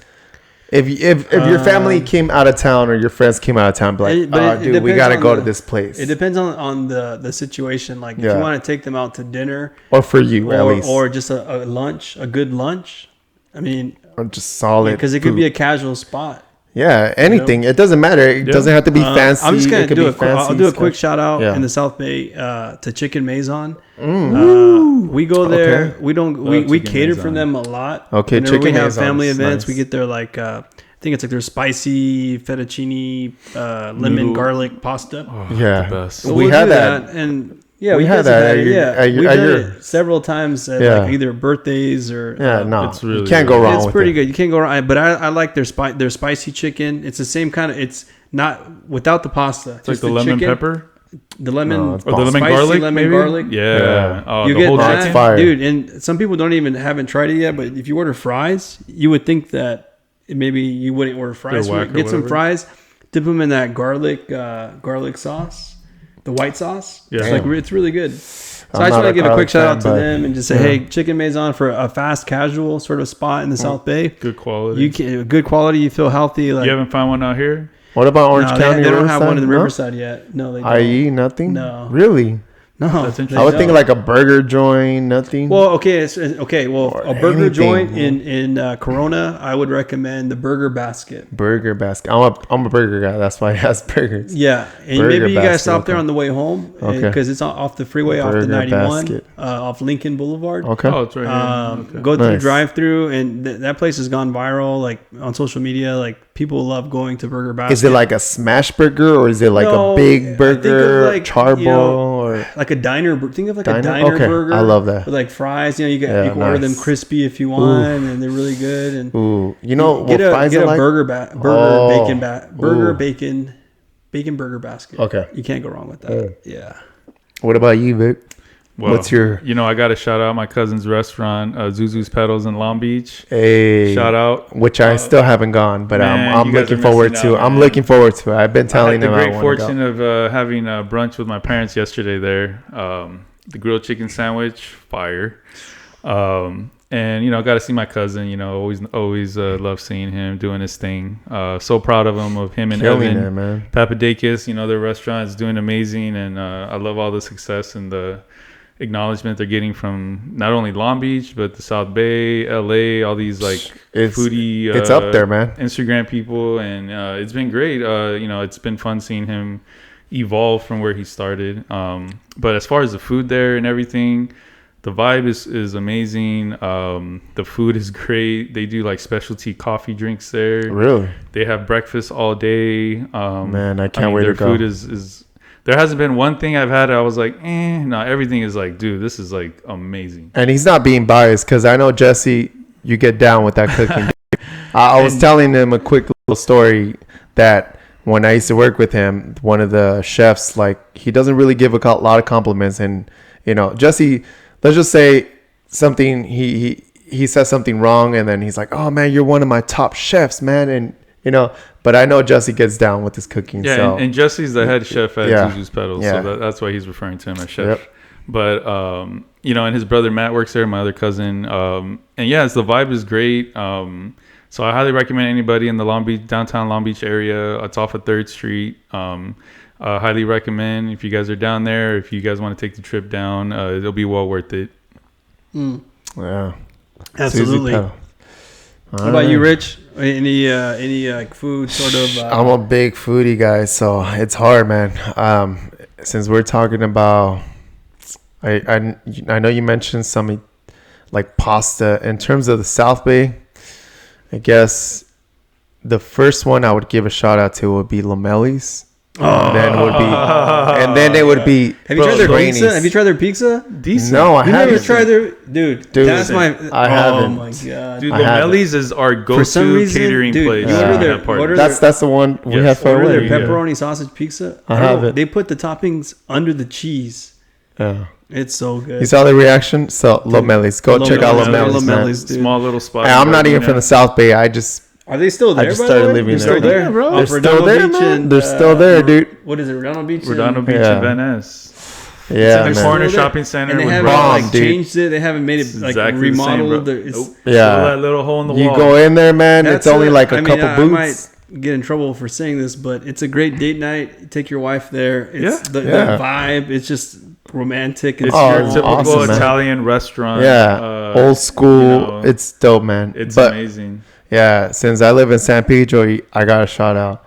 If your family came out of town or your friends came out of town, be like, dude, we gotta go to this place. It depends on the situation. Like if you want to take them out to dinner, or for you at least, or just a lunch, a good lunch. I mean, or just solid, because it could be a casual spot. Yeah, anything. It doesn't matter. It doesn't have to be fancy. I'm just gonna do I'll do a quick shout out in the South Bay to Chicken Maison. We go there. Okay. We cater for them a lot. Okay, whenever we have family events, we get their like I think it's like their spicy fettuccine lemon garlic pasta. Oh, yeah, the best. So we had that and. Yeah, we had that. We've done it several times at like either birthdays or. Yeah, no, it's really, you can't go wrong. It's pretty good. You can't go wrong. But I like their spicy chicken. It's the same kind of. It's not without the pasta. It's like the lemon pepper. The lemon or the lemon garlic. Lemon garlic. Yeah. Oh, you get that, fire, dude. And some people haven't tried it yet. But if you order fries, you would think that maybe you wouldn't order fries. Get some fries, dip them in that garlic sauce. The white sauce, it's really good. So I just want to give a quick shout out to them and just say, hey, Chicken Maison for a fast casual sort of spot in the South Bay. Good quality. Good quality. You feel healthy. Like, you haven't found one out here? What about Orange County? They don't have one in the Riverside yet. No, they don't. IE, nothing? No. Really? No, I would think like a burger joint, nothing. Well, okay. Well, a burger joint in Corona, I would recommend the Burger Basket. Burger Basket. I'm a burger guy. That's why I ask burgers. Yeah, and burger maybe you guys stop there on the way home because it's off the freeway, burger off the 91, off Lincoln Boulevard. Okay. Oh, it's right here. Go through the drive-through, and that place has gone viral, like on social media. Like people love going to Burger Basket. Is it like a smash burger or is it like a big burger, charboil, or like a diner? Think of like a diner burger. I love that. With like fries, you can order them crispy if you want, and they're really good. And get a burger bacon burger basket. Okay, you can't go wrong with that. Yeah. What about you, Vic? Well, what's your? I got to shout out my cousin's restaurant, Zuzu's Pedals in Long Beach. Hey, shout out! Which I still haven't gone, but I'm looking forward to. I'm looking forward to it. I've been telling them. I had the great fortune of having brunch with my parents yesterday there. The grilled chicken sandwich, fire. And got to see my cousin. Always love seeing him doing his thing. So proud of him and Evan it, man. Papadakis. Their restaurant is doing amazing, and I love all the success and the acknowledgement they're getting from not only Long Beach but the South Bay, LA, all these foodie. It's up there, man. Instagram people, and it's been great. It's been fun seeing him evolve from where he started. But as far as the food there and everything, the vibe is amazing. The food is great. They do like specialty coffee drinks there. Really? They have breakfast all day. Man, I can't wait to go. Their food is. There hasn't been one thing I've had I was like, no, everything is like, dude, this is like amazing. And he's not being biased because I know, Jesse, you get down with that cooking. I was telling him a quick little story that when I used to work with him, one of the chefs, like, he doesn't really give a lot of compliments. And, Jesse, let's just say something, he says something wrong and then he's like, oh, man, you're one of my top chefs, man. And, but I know Jesse gets down with his cooking. Yeah, so. and Jesse's the head chef at Zuzu's Pedals, so that's why he's referring to him as chef. Yep. But, and his brother Matt works there, my other cousin. And the vibe is great. So I highly recommend anybody in the downtown Long Beach area. It's off of 3rd Street. Highly recommend if you guys are down there, if you guys want to take the trip down, it'll be well worth it. Yeah. Absolutely. What about you, Rich? Any food sort of? I'm a big foodie guy, so it's hard, man. Since we're talking about, I know you mentioned some like pasta. In terms of the South Bay, I guess the first one I would give a shout out to would be Lamelli's. And then it would be. Have you tried their pizza? Have you tried their pizza? Decent. No, I haven't. Never tried their dude. That's my. I haven't. Oh my god, dude. Lamelli's is our go-to catering place. That's the one we have for their pepperoni sausage pizza. I have it. They put the toppings under the cheese. Yeah. It's so good. You saw the reaction? So Lamelli's. Go check out Lamelli's. Small little spot. I'm not even from the South Bay. Are they still there? I just started living there. Still there, bro. They're still there, man. They're still there, dude. What is it? Redondo Beach. Redondo Beach and Van Ness. Yeah, in the man. corner Still there. shopping center. And they with haven't bomb, like dude. changed it. They haven't made it like exactly the same, remodeled. bro. It's, Nope. Yeah. Still that little hole in the You wall. go in there, man. That's It's only like a I mean, couple I boots. might get in trouble for saying this, but it's a great date night. Take your wife there. It's Yeah. the Yeah. vibe. It's just romantic. It's Oh, your it's typical awesome, man. Italian restaurant. Yeah, old school. you know, It's dope, man. It's but amazing. yeah, since I live in San Pedro, I got to shout out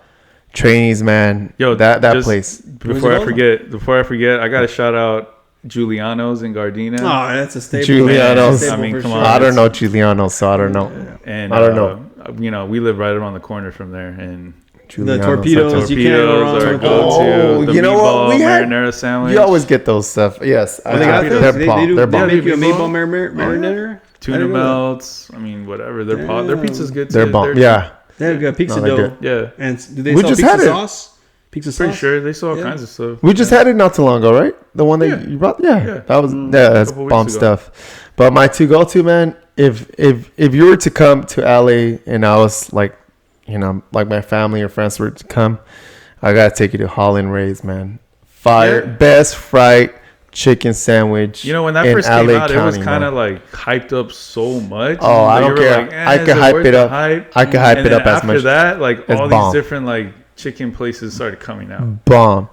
Trainees, man. Yo, that just place. Before Where's I it forget, I got to shout out Giuliano's in Gardena. Oh, that's a staple. Giuliano's. Staple I mean, for come sure. on. I don't know Giuliano, so I don't know. And I don't know. You know, we live right around the corner from there, and The Giuliano's. torpedoes, you can't go wrong torpedoes are with go-to. Oh, the you know what? meatball We had- marinara sandwich. You always get those stuff. Yes, Oh, they got torpedoes. those? They're bomb. They do. They're They bomb. make you a Meatball? meatball marinara. I tuna didn't know that. melts. I mean, whatever. Their pizza's good too. They're bomb. Yeah. They have got pizza No, they're dough. Yeah. And do they We sell just pizza had it. sauce? Pizza Pretty sauce? sure they sell all Yeah. kinds of stuff. We just had it not too long ago, right? The one that Yeah. you brought. Yeah, Yeah. that was that's Couple weeks bomb ago. stuff. But my to go to, man, if you were to come to LA and I was like, you know, like my family or friends were to come, I gotta take you to Holland Ray's, man. Fire, Yeah. best fried chicken sandwich. You know, when that in first came LA out, it was County, kind man. of like hyped up so much. Oh, I that you don't were care. like, I is could hype worth it the up. hype? I could hype And it then up as after much. that, like It's all bomb. these different like chicken places started coming out. Bomb.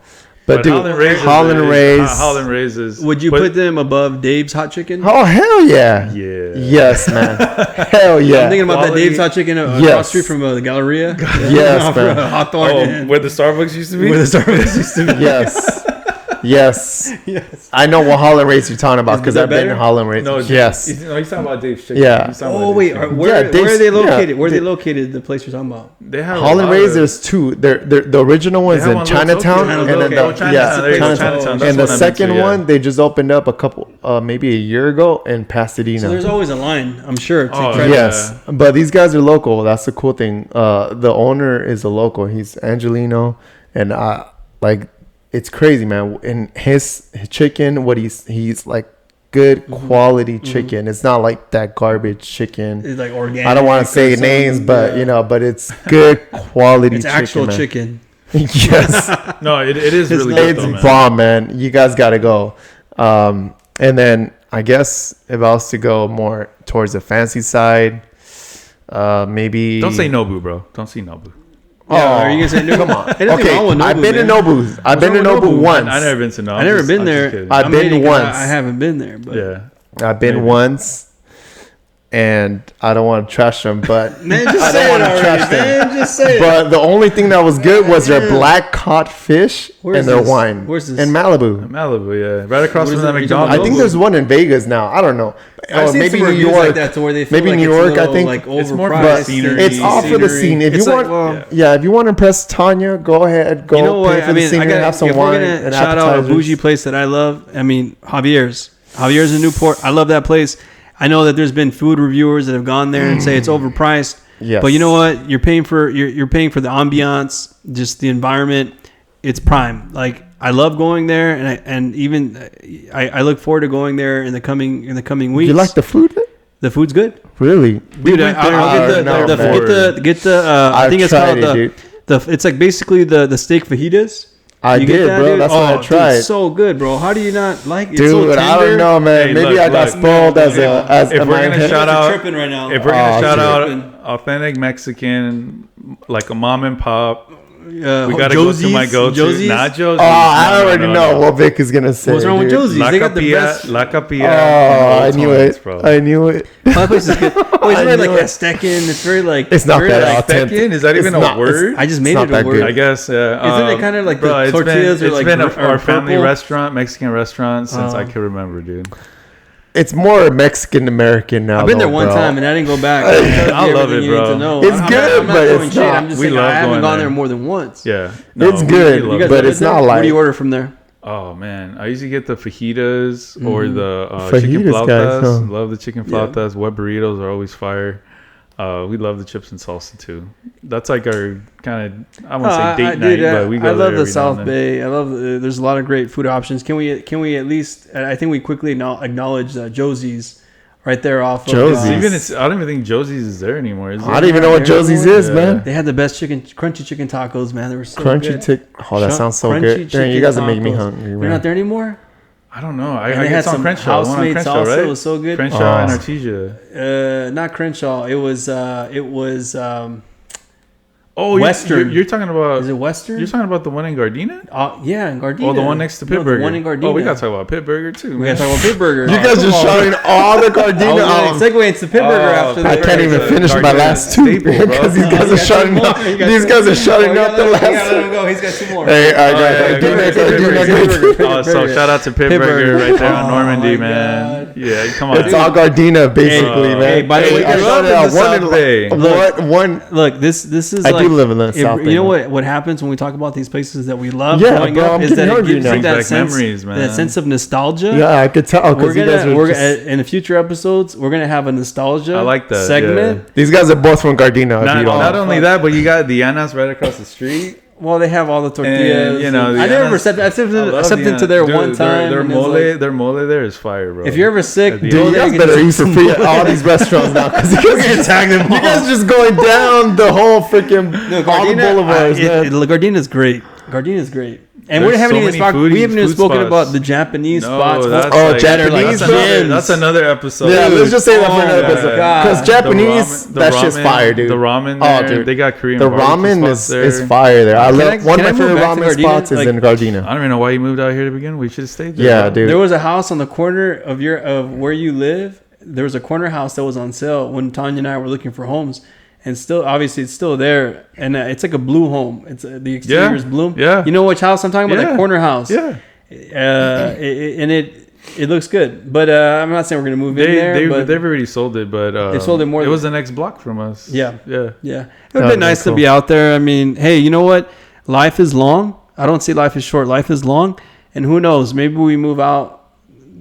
But dude, Holland Ray's. Holland Ray's is. Would you but- put them above Dave's Hot Chicken? Oh hell yeah! Yeah. Yes, man. Hell yeah. I'm thinking about that Quality- Dave's Hot Chicken across Yes. the street from the Galleria. Yes, man. Hawthorne. Oh, where the Starbucks used to be. Where the Starbucks used to be. Yes. Yes. Yes. I know what Holland Race you're talking about Is because that I've been better? in Holland Race. No, Yes. He's talking about Dave's Chicken. Yeah. He's talking about Oh Dave's wait, Chicken. where are Dave's- they located? yeah, Where are they they- located? The place you're talking about? They have a Holland lot Race, of- there's two. The original one's have in one little Chinatown, Tokyo. and then Okay. the Oh, Chinatown. yeah, There you go, Chinatown. Chinatown. That's And the what I meant to, second yeah. one they just opened up a couple, maybe a year ago in Pasadena. So there's always a line, I'm sure. To Oh, try yeah. Yes, but these guys are local. That's the cool thing. The owner is a local. He's Angelino, and like it's crazy, man. And his chicken, what he's like good quality chicken. It's not like that garbage chicken. It's like organic. I don't want to say or names, something. but Yeah. you know, but it's good quality It's chicken. actual man. chicken. Yes, No, it is really not- good it's though, man. bomb, man. You guys got to go. And then I guess if I was to go more towards the fancy side, maybe Don't say Nobu, bro. Don't say Nobu. Yeah, are you gonna say no? Come on. Okay, I've been to Nobu's. I've been to wrong with Nobu Nobu? once. I never been to Nobu. I never been there. I've been Maybe 'cause once. I haven't been there, but Yeah. I've been Maybe. once, and I don't want to trash them, but man, I just don't say it wanna already, trash them. man. Just say it. But the only thing that was good was their Yeah. black cod fish Where's and their this? wine. Where's this? In Malibu. Malibu, yeah. Right across What from is that it? Are you talking McDonald's. I think Nobu? there's one in Vegas now. I don't know. I've Or seen maybe some New reviews York. like that to where they feel Maybe like New it's a York, I little, think. like It's more overpriced. for the and scenery. It's all for the scenery. scene. If It's you like, want, well, yeah, if you want to impress Tanya, go ahead, go you know pay what? for I the mean, scenery, have some if wine we're and gonna shout out a appetizers. bougie place that I love, I mean Javier's. Javier's in Newport. I love that place. I know that there's been food reviewers that have gone there and say it's overpriced. Yes. But you know what? You're paying for you're paying for the ambiance, just the environment. It's prime. Like I love going there, and even I look forward to going there in the coming weeks. You like the food? The food's good, Really? dude. went there. I'll get No, the man. get the I I've think it's tried called it, the it's like basically the steak fajitas. I You get did, that, bro. dude? That's what I Dude, tried. it's so good, bro. How do you not like it? Dude, It's so tender. I don't know, man. Hey, Maybe look, I got look. spoiled as If am we're I gonna hip? shout out, tripping right now. if we're gonna Oh, shout tripping. out authentic Mexican, like a mom and pop, we we gotta go to my go-to. Not Josie's. Oh, I No, already no, know no. what Vic is gonna say. What's wrong with dude. Josie's? La They got the Capilla, best. La Capilla. Oh, I and knew Old it. Tones, bro. I knew it. My place is good. Oh, it's I very like knew it. Aztecan. It's very like. It's not very that like, authentic. Is that even It's a not- word? I just It's made not it a that word. good. I guess, yeah. Isn't it kinda like the bro, tortillas are it's like been are our family purple? restaurant, Mexican restaurant, since Oh. I can remember, dude. It's more Mexican American now. I've been there though, one bro. time and I didn't go back. I love it, You bro. need to know. It's I'm good, not but throwing it's shade. not. I'm just We saying I love haven't going gone there. there more than once. Yeah. It's we good, love You it. guys but ever it's been there? not What like- do you order from there? Oh man, I usually get the fajitas or the chicken Fajitas, flautas. guys, huh? Love the chicken Yeah. flautas. Wet burritos are always fire. We love the chips and salsa too. That's like our kind of I won't say date night, but we go I love there the every now South and then. Bay. I love. There's a lot of great food options. Can we at least? I think we quickly acknowledge Josie's right there off of. Josie's. Even I don't even think Josie's is there anymore. Is it? I don't even know what Josie's is, Yeah. man. They had the best crunchy chicken tacos, man. They were so Crunchy good. tick. Oh, that sounds so Crunchy good. Dang, you chicken guys are making me tacos. hungry, They're man. not there anymore. I don't know. And they had it's on some Crenshaw. The one on housemates Crenshaw, also. right? It was so good. Crenshaw and Artesia. Not Crenshaw. It was Oh, Western. You're talking about. Is it Western? You're talking about the one in Gardena? Yeah, in Gardena. Oh, the one next to Pit No, Burger. the one in Gardena. Oh, we gotta talk about Pit Burger too. We gotta talk about Pit Burger. You guys just shouting all the Gardena out. Segue into Pit Burger after I the can't even finish my last two because these guys are shouting out. These guys are shouting out the last. Let him go. He's got two more. Hey, I got Gardena. So shout out to Pit Burger right there on Normandy, my man. God. Yeah, come on. It's all Gardena, basically, man. Hey, by the way, I grew shouted up out in the South Bay. one. Look, this is. I like, do live in the South Bay. You know what happens when we talk about these places that we love Yeah, growing bro, up I'm is that getting it hungry gives now. you that Brings back sense, memories, man. that sense of nostalgia. Yeah, I could tell We're because you guys gonna, are just, in the future episodes, we're gonna have a nostalgia I like that, segment. these guys are both from Gardena. if you don't Not know. only that, but you got Diana's right across the street. Well, they have all the tortillas. And, you know, I never accepted to there one time. Their and mole, it's like, their mole there is fire, bro. if you're ever sick, Dude, go You there. guys get better some- eat for free at all these restaurants now because you guys tag them You guys just going down the whole freaking all the boulevards, man. Gardina's great. Gardina's great. And we There's haven't so even many we haven't even food spoken spots. about the Japanese spots. that's Oh, like- Japanese, that's another episode. Yeah, let's just say that for another my episode. God. Because Japanese, that shit's fire, dude. The ramen, Oh, there, dude. they got Korean. The barbecue ramen spots there. is fire there. I love one of can my I move favorite back to ramen Gardena? spots is in Gardena. I don't even know why you moved out here to begin. We should have stayed there. Yeah, bro. dude. There was a house on the corner of where you live. There was a corner house that was on sale when Tanya and I were looking for homes, and still, obviously, it's still there. And it's like a blue home. It's the exterior is blue. Yeah. You know which house I'm talking about? Yeah. That corner house. Yeah. And it looks good, but I'm not saying we're gonna move in there. But They've already sold it, but They sold it more It than- was the next block from us. Yeah. Yeah. yeah, it would have been nice to be out there. I mean, hey, you know what? Life is long. I don't see life is short. Life is long, and who knows? Maybe we move out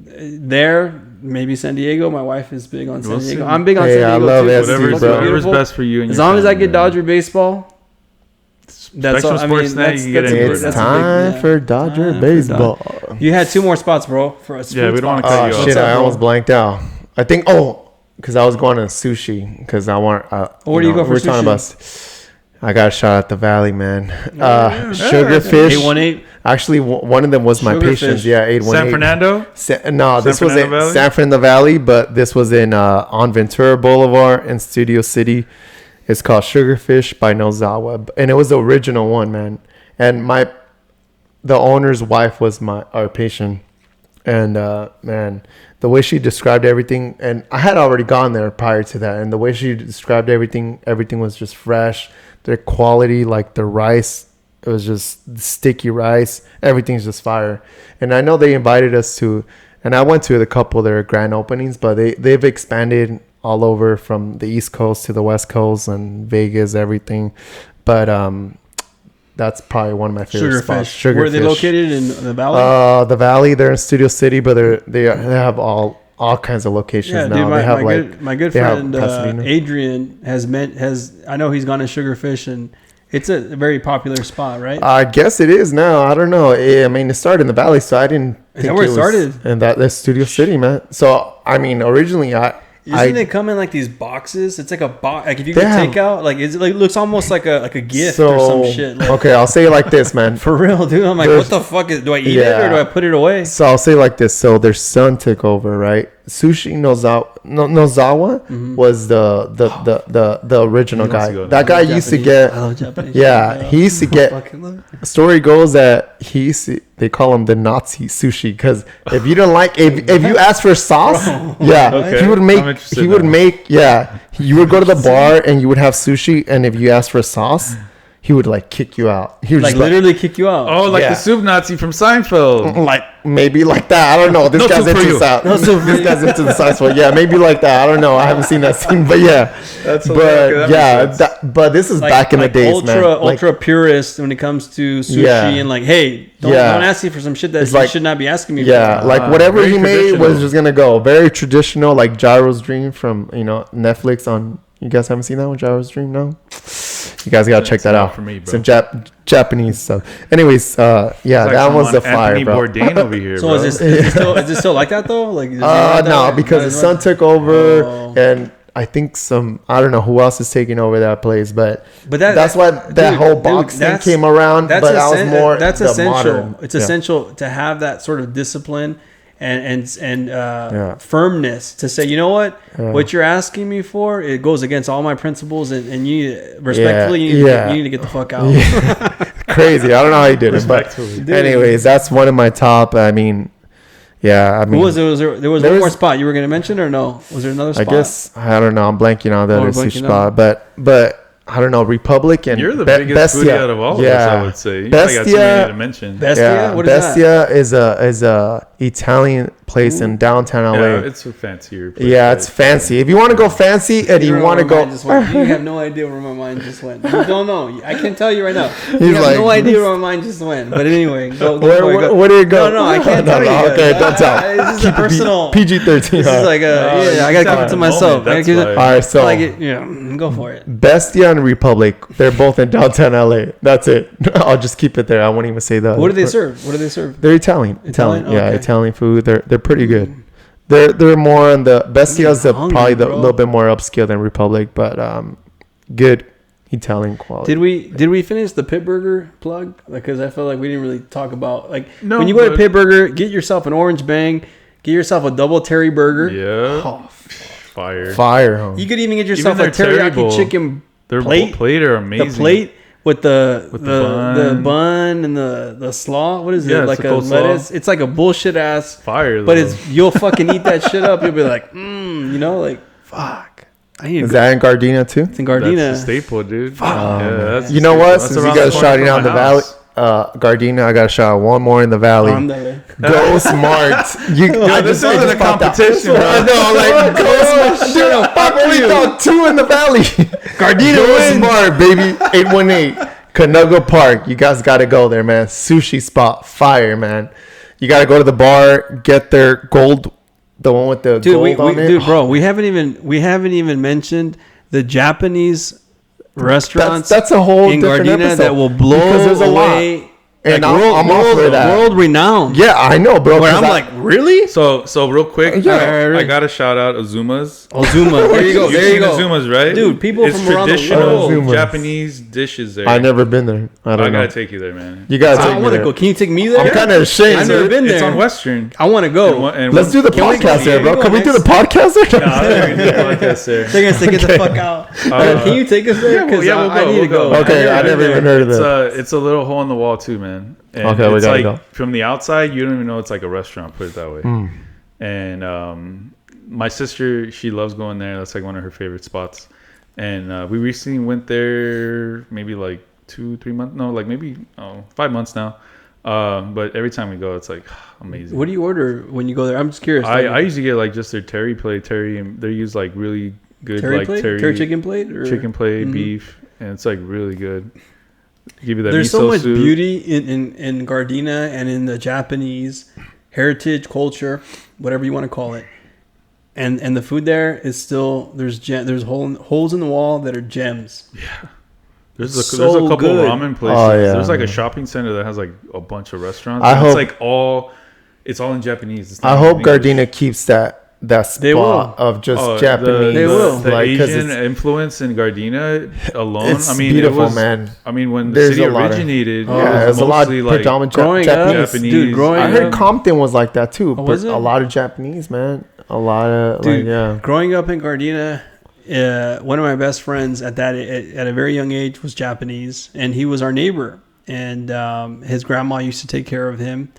there. Maybe San Diego. My wife is big on San We'll Diego. see. I'm big on Hey, San I Diego love too. it. It's Whatever's, bro. whatever's beautiful. best for you and As your long as I family, get man. Dodger baseball. That's all. I Spectrum mean, Sports Net, you can get that's a into big- It's that's a big- time yeah. for Dodger Time for baseball. You had two more spots, bro. For us. Yeah, we don't wanna cut Oh you off. shit! up, I bro? almost blanked out. I think because I was going to sushi because I want. Where do you go for we're talking sushi? about. I got a shot at the Valley, man. yeah. Sugarfish. 818. Actually, one of them was my Sugarfish. patients. Yeah, 818. San Fernando. No, this was Fernando in Valley? San Fernando Valley, but this was in on Ventura Boulevard in Studio City. It's called Sugarfish by Nozawa, and it was the original one, man. And the owner's wife was our patient, and man, the way she described everything, and I had already gone there prior to that, and the way she described everything was just fresh. Their quality, like the rice, it was just sticky rice. Everything's just fire. And I know they invited us to, and I went to a couple of their grand openings, but they've expanded all over from the East Coast to the West Coast and Vegas, everything. But that's probably one of my favorite spots. Sugarfish. Where are they located in the valley? The Valley, they're in Studio City, but they have all kinds of locations Yeah, now. dude, They have my good they have friend Pasadena. Adrian has I know he's gone to Sugarfish, and it's a very popular spot, right? I guess it is now. I don't know. I mean, it started in the Valley, so I didn't Is think that where it was started? in that's Studio City, man. So I mean, originally Isn't they come in like these boxes? It's like a box. Like if you get Damn. takeout, like it looks almost like a gift or some shit. Like, okay, I'll say it like this, man. for real, dude. I'm like, There's- what the fuck is? Do I eat it Yeah. or do I put it away? So I'll say it like this. So their son took over, right? Sushi Nozawa was the original He wants guy. to go That guy used to get. I love Japanese. Yeah, he used to get. Fucking love it. Story goes that they call him the Nazi sushi because if you don't like if you ask for sauce, yeah, Okay. he would I'm make interested he would now. make yeah, you would go to the bar and you would have sushi, and if you asked for sauce, he would like kick you out. He would Like just literally kick you out. Oh, like Yeah. the soup Nazi from Seinfeld. like maybe like that. I don't know. This No guy's soup for into you. South. No soup for This guy's into the sauce. Well, yeah, maybe like that. I don't know. I haven't seen that scene, but yeah. That's But hilarious. yeah, That makes sense. but this is Like- back in the like days, ultra, man. Like, ultra purist when it comes to sushi Yeah. and like, hey, don't ask me for some shit that It's you like- should not be asking me. yeah, for. like whatever very he made was traditional. just gonna go very traditional, like Gyro's Dream from Netflix on. You guys haven't seen that one, Gyro's Dream? No, you guys gotta check that not out. for me, bro. Some Japanese stuff. Anyways, yeah, It's like that some was the Anthony fire, bro. Bourdain over here, So bro. is it still like that though? Like No, because his son took over, Oh. and I think I don't know who else is taking over that place, but that's why that dude, whole box thing came around. But I was more that's the essential. modern. It's Yeah. essential to have that sort of discipline and firmness to say, you know what you're asking me for, it goes against all my principles, and you respectfully you need to get the fuck out. Crazy. I don't know how he did it, but anyways, that's one of my top. I mean, there was one more spot you were going to mention, or no? Was there another spot? I guess I don't know. I'm blanking on the other sushi spot, but I don't know, Republic and you're the biggest foodie out of all of us, I would say. You got so many to mention. Bestia? What is Bestia is a Italian place in downtown LA. Yeah, it's a fancier place. Yeah, it's fancy. If you want to go fancy and you want to go... You have no idea where my mind just went. You don't know. I can tell you right now. You have no idea where my mind just went. But anyway, go where do you go? No, I can't tell you. Okay, don't tell. This is a personal... PG-13. This is like I got to keep it to myself. All right, so... go for it. Bestia and Republic, they're both in downtown LA. That's it. I'll just keep it there. I won't even say that. What do they serve? They're Italian. Italian? Yeah, Italian food. They're pretty good. They're more on the Bestia's probably the little bit more upscale than Republic, but good Italian quality. Did we finish the Pit Burger plug? Because I felt like we didn't really talk about when you go to Pit Burger, get yourself an orange bang, get yourself a double terry burger. Yeah. Oh, fire. Huh? You could even get yourself a teriyaki chicken plate are amazing. The plate with the bun and the slaw. What is it? Like a lettuce? It's like a bullshit ass fire. But you'll fucking eat that shit up. You'll be like, fuck. Is that in Gardena too? It's in Gardena. That's the staple, dude. Yeah, you know what? Since you guys shouting out the valley, Gardena, I got to shout out one more in the valley. Go Smart. This isn't a competition, bro. I know, Go Smart. Dude, fuck we thought two in the valley. Gardena Go Smart, baby. 818 Canoga Park. You guys got to go there, man. Sushi spot, fire, man. You got to go to the bar, get their gold, the one with the gold on it. Dude, bro, we haven't even mentioned the Japanese restaurants. That's a whole in different Gardena episode that will blow there's away. A lot. And I'm all for that. World renowned. Yeah, I know, bro. Where I'm like, really? So real quick, I got to shout out Azuma's. Ozuma. There you go. There you go. Azuma's, right? Dude, people it's from around the world. traditional Japanese dishes there. I've never been there. I gotta take you there, man. You guys, I want to go. Can you take me there? I'm kind of ashamed. I've never been there. It's on Western. I want to go. Let's do the podcast there, bro. Can we do the podcast there? No, I'm do the podcast there. They're gonna say, get the fuck out. Can you take us there? Because I need to go. Okay, I never even heard of that. It's a little hole in the wall too, man. And okay, we gotta go. From the outside, you don't even know it's like a restaurant. Put it that way. And my sister, she loves going there. That's like one of her favorite spots. And we recently went there, maybe like 2-3 months. No, like maybe 5 months now. But every time we go, it's like amazing. What do you order when you go there? I'm just curious. I usually get like just their terry plate, and they use like really good terry chicken plate, beef, and it's like really good. Give you that. There's miso so much soup. beauty in Gardena and in the Japanese heritage culture, whatever you want to call it, and the food there is still there's holes in the wall that are gems. Yeah, there's a couple of ramen places. Oh, yeah. There's like a shopping center that has like a bunch of restaurants. It's all in Japanese. I hope Gardena keeps that spot of just Japanese. They will. The Asian influence in Gardena alone. It's beautiful, man. I mean, when the city originated, there's a lot of predominant Japanese. Dude, I heard Compton was like that too. But a lot of Japanese, man. A lot of Growing up in Gardena, one of my best friends at a very young age was Japanese, and he was our neighbor. And his grandma used to take care of him.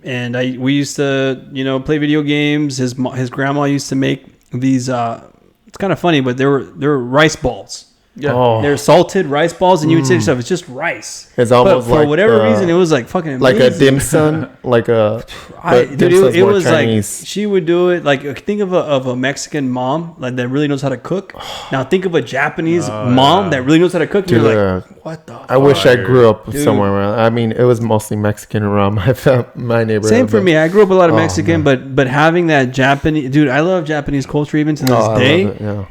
And we used to, play video games. His grandma used to make these. It's kind of funny, but they were rice balls. Yeah, they're salted rice balls, and you would say to yourself, "It's just rice." It's almost for whatever reason, it was like fucking amazing. Like a dim sum, like a. It was Chinese. Like she would do it. Like think of a Mexican mom like that really knows how to cook. Now think of a Japanese mom that really knows how to cook. And you're like, what the? I wish I grew up somewhere around. I mean, it was mostly Mexican around my neighborhood. Same for me. I grew up a lot of Mexican, but having that Japanese, dude, I love Japanese culture even to this day. Yeah.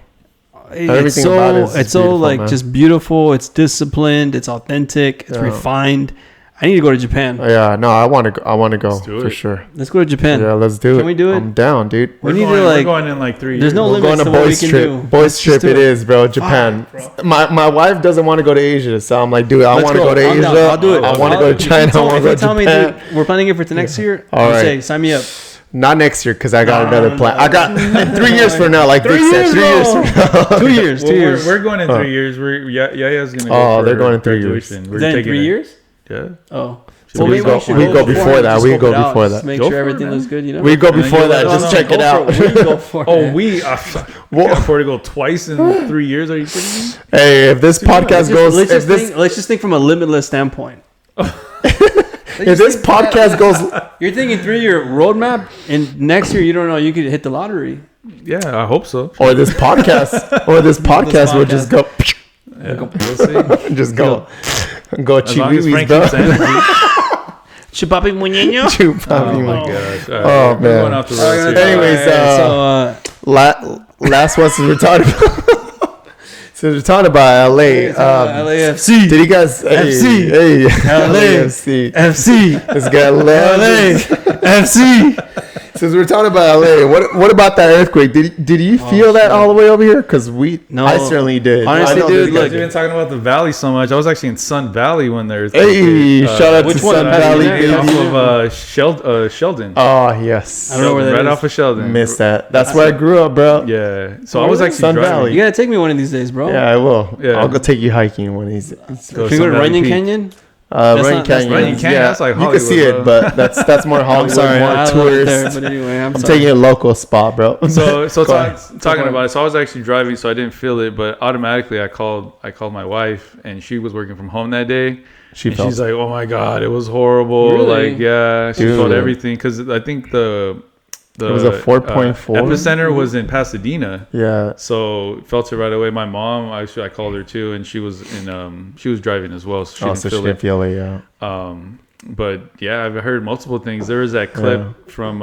Everything about it is just beautiful. It's beautiful. It's disciplined. It's authentic. It's refined. I need to go to Japan. Yeah, no, I want to go. I want to go do for it. sure. Let's go to Japan. Yeah, let's do it. Can we do it? I'm down, dude. We We're going in like 3 years. There's no We're limits going to to what we boys can trip. do. Boys Let's trip just do it is, bro. Japan. My wife doesn't want to go to Asia, so I'm like, dude, I Let's want to go to I'm down. Asia. I'll do it. I want to go to China. I want to go to Tell me, Japan. dude, we're planning it for next year. All right. Say, sign me up. Not next year because I got No, another plan. I got 3 years from now, like Vic said. 3 years from now. 2 years. 2 years. We're going in 3 years. Yaya's gonna go. Oh, for they're going in 3 years. graduation. Is We're that in taking 3 it. years? Yeah. Oh. So maybe we should go before that. just We scope go it out, before just that. Make Go sure for it, everything man. looks good. You know. We go And then before you'll that. let us Just know. check it out. We go for it. Oh, we can't afford to go twice in 3 years. Are you kidding me? Hey, if this podcast goes, Let's just think from a limitless standpoint. if this podcast goes, You're thinking 3-year roadmap, and next year you don't know, you could hit the lottery. Yeah, I hope so. or this podcast will just go, Yeah, we'll see. just go As long as chihuihuis, Frank bro. keeps saying it. Chupapi muñeño. Oh my Chupapi. gosh! All Oh, right, we're man. going off the rails here. Anyways, last one since we're talking about. Since we're talking about LA, LAFC. did you guys FC. Hey, LAFC. LAFC. FC. This guy loves it. FC. Since we're talking about LA, what about that earthquake? Did you feel that all the way over here? Because No. I certainly did. Honestly, I know dude, this You guy guys look, have been talking about the valley so much. I was actually in Sun Valley when there's Hey, shout out which to one? Sun Valley, Pasadena? baby. off of Sheldon. Oh yes, I don't know where that right is. off of Sheldon. missed that. That's where I grew up, bro. Yeah. So I was actually Sun driving. Valley. You gotta take me one of these days, bro. Yeah, I will. Yeah. I'll go take you hiking one of these. Go Can we Sun go to Valley Runyon Peak. Canyon? Runyon not- that's Canyon. Runyon Canyon, Yeah, that's like you can see Hollywood, it, but that's more Hollywood, I'm sorry, more I don't know tourist. there, but anyway, I'm I'm sorry. taking a local spot, bro. So Go ahead. talking about it. So I was actually driving, so I didn't feel it, but automatically I called my wife, and she was working from home that day. She's She's like, "Oh my god, it was horrible." Really? Like, yeah, she Dude. felt everything because I think the It was a 4.4. epicenter was in Pasadena. yeah. So felt it right away. My mom, I called her too, and she was she was driving as well, so she didn't So she feel didn't it. feel it. Yeah. But yeah, I've heard multiple things. There was that clip from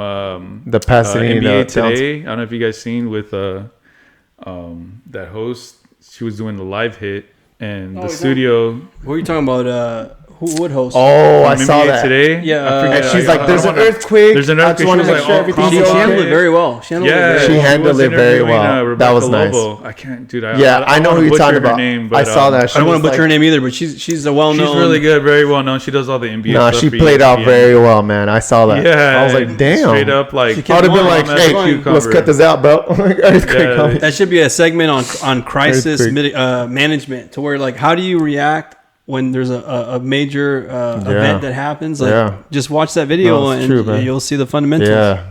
The Pasadena NBA downtown- Today. I don't know if you guys seen with that host. She was doing the live hit, and the yeah. studio. What are you talking about? Who would host? Oh, I from saw NBA that. Today. Yeah, I forget. And she's I like, "There's an don't wanna- earthquake. There's an I just earthquake." want She to was make sure like, everything's She "Oh, handled okay." it very well. She handled it Yeah, very She well. handled was it very interviewing, well. Rebecca That was nice. Lobo. I can't, dude. Yeah, I know don't who you're wanna talking butcher her about. Name, I but, saw that. I She don't want was to butcher her name either, but she's a well-known. She's really good, very well known. She does all the NBA. No, stuff she for played out ESPN. very well, man. I saw that. Yeah, I was like, damn. Straight up, like She I would have been Come like, on, hey, man. Cucumber. let's cut this out, bro. Earthquake Yeah. coming. That should be a segment on crisis Earthquake. management, to where like, how do you react when there's a major event that happens? Like, Yeah. just watch that video No, it's and true, man. you'll see the fundamentals. Yeah.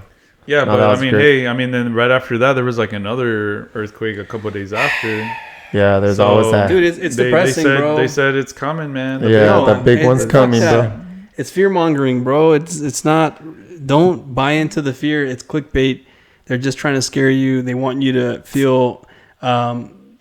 Yeah, No, but that I was mean, great. hey, I mean, then right after that, there was like another earthquake a couple of days after. Yeah, there's So, always that. Dude, it's They depressing, said, bro. They said it's coming, man. Yeah, No, the big one's fuck coming, that. bro. It's fear mongering, bro. It's not. Don't buy into the fear. It's clickbait. They're just trying to scare you. They want you to feel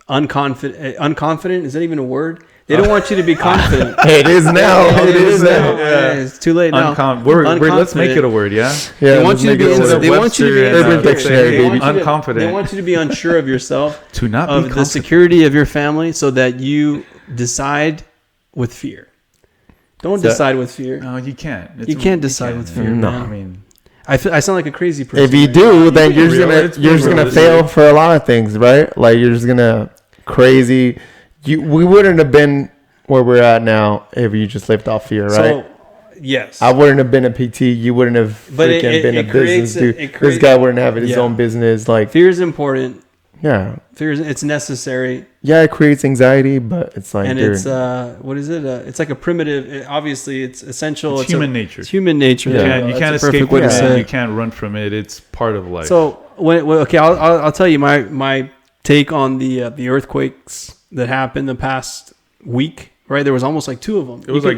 unconfident. Unconfident, is that even a word? They don't want you to be confident. It is now. It is now. Yeah. It's too late now. Let's make it a word, yeah. Yeah, They want let's you to make be. it a word. They want you to be. Webster and, Urban Dictionary, They baby. want you to- Unconfident. They want you to be unsure of yourself, To not be of the confident. security of your family, so that you decide with fear. Don't decide with fear. No, you can't. You can't decide with fear. No. man. I mean, I sound like a crazy person. If you right do, then you're real. It's just being gonna realistic. fail for a lot of things, right? Like you're just gonna crazy. We wouldn't have been where we're at now if you just lived off fear, now. right? So, yes. I wouldn't have been a PT. You wouldn't have But it- freaking it- been a it creates business a- dude. it This creates- guy wouldn't have his Yeah. own business. Like, Fear is important. yeah, It's necessary, yeah, it creates anxiety, but it's like, and dude, it's what is it? It's like a primitive. Obviously, it's essential. it's human nature. It's human nature. You Yeah. can't, you That's can't a perfect escape way to it. say You it. can't run from it. It's part of life. So okay, I'll tell you my take on the earthquakes that happened the past week. Right, there was almost like two of them. it was like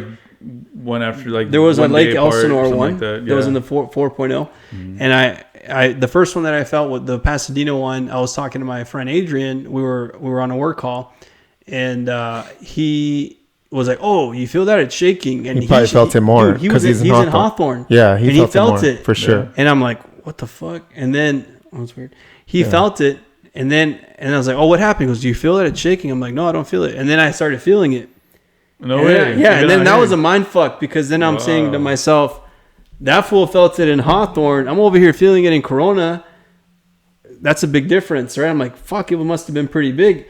one after like there was a one Lake day apart, Elsinore something one like that. that was in the 4.0, and I the first one that I felt with the Pasadena one. I was talking to my friend Adrian. We were on a work call, and he was like, "Oh, you feel that? It's shaking." And He probably felt it more dude, he 'cause was he's in in Hawthorne. Hawthorne. yeah, and he felt more, it for sure. And I'm like, "What the fuck?" And then that's weird. He felt it, and I was like, "Oh, what happened?" He goes, "Do you feel that it's shaking?" I'm like, "No, I don't feel it." And then I started feeling it. No And way. then- yeah, and then that was a mind fuck because then I'm saying to myself, that fool felt it in Hawthorne. I'm over here feeling it in Corona. That's a big difference, right? I'm like, fuck, it must have been pretty big.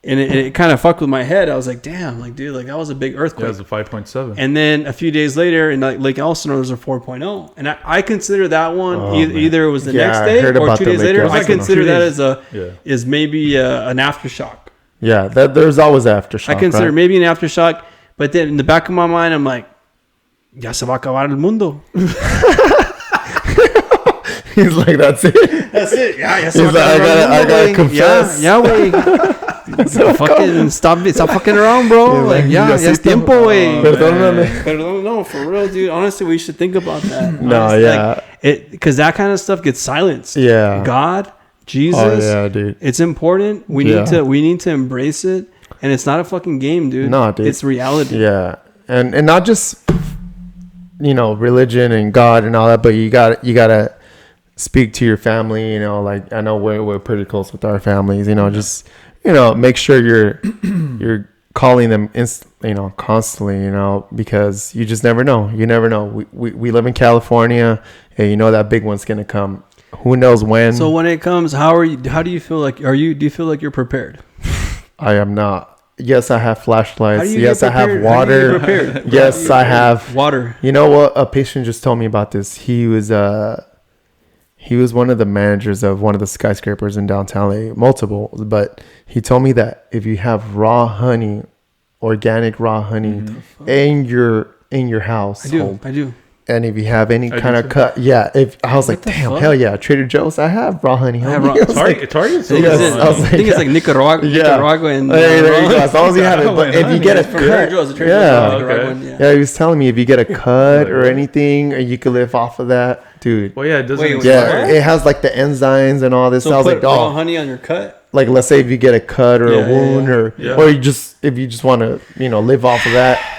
And it kind of fucked with my head. I was like, damn, like, dude, like that was a big earthquake. Yeah, it was a 5.7. And then a few days later, in like Lake Elsinore, there was a 4.0. And I consider that one either it was the next day or 2 days later. I consider that as maybe an aftershock. Yeah, there's always aftershock. I consider maybe an aftershock, but then in the back of my mind, I'm like, ya se va a acabar el mundo. He's like, that's it. That's it. Yeah, He's like, I gotta confess. Yeah, güey. Fucking stop fucking around, bro. Like, ya es tiempo, güey. Perdóname. Perdón, no, for real, dude. Honestly, we should think about that. No, Honestly, yeah. Because that kind of stuff gets silenced. Yeah. God, Jesus. Oh, yeah, dude. It's important. We need to embrace it. And it's not a fucking game, dude. No, dude. It's reality. Yeah. And not just, religion and God and all that, but you gotta speak to your family, like I know we're pretty close with our families, just make sure you're calling them constantly, because you just never know. You never know. We live in California, and that big one's gonna come. Who knows when? So when it comes, how do you feel like do you feel like you're prepared? I am not. Yes, I have flashlights. Yes, I have How water. do you get prepared? Yes, I have water. You know what? A patient just told me about this. He was one of the managers of one of the skyscrapers in downtown LA, multiple. But he told me that if you have raw honey, organic raw honey, in your house, I do. and if you have any kind of cut, if I was like, damn, hell yeah, Trader Joe's, I have raw honey. I have raw. Target. I think it's like Nicaragua. Nicaragua and there you go. As long as you have it, but if you get a Trader Joe's, cut, yeah, he was telling me if you get a cut or anything, or you could live off of that, dude. Well, yeah, it doesn't. It has like the enzymes and all this. So I was put like, raw honey on your cut. Like, let's say if you get a cut or a wound, or if you just want to, live off of that.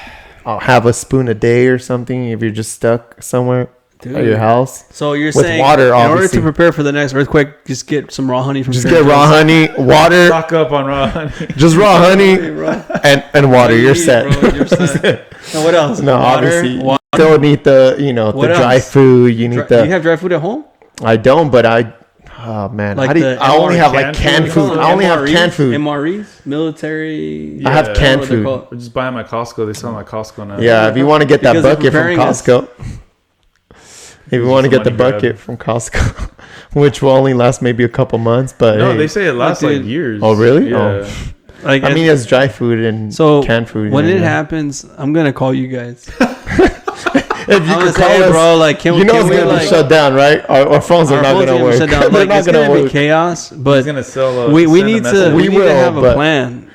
I'll have a spoon a day or something if you're just stuck somewhere at your house. So you're with saying water, in order obviously. to prepare for the next earthquake, just get some raw honey from Just Trader get raw honey, water. Stock up on raw honey. Just raw honey and water. You're set. Bro, you're set. Now what else? No, Water, obviously. water. You still need the, the dry else? food. You need Do you have dry food at home? I don't, but oh man. Like I only have like canned food. I only have canned food. MREs, military. I have canned food. We're just buying my Costco. They sell my Costco now. Yeah, if you want to get that Because they're bucket from preparing us. Costco. If you want to get the bucket from Costco, which will only last maybe a couple months, but no, they say it lasts like years. Oh, really? Yeah. Oh. Like, I mean, it's dry food and canned food. When it happens, I'm gonna call you guys. If you could call us, bro, like, can it's we gonna be shut down, right? Our phones are not gonna work. Shut down. Like, it's gonna be chaos. But He's gonna sell. we need to have a plan.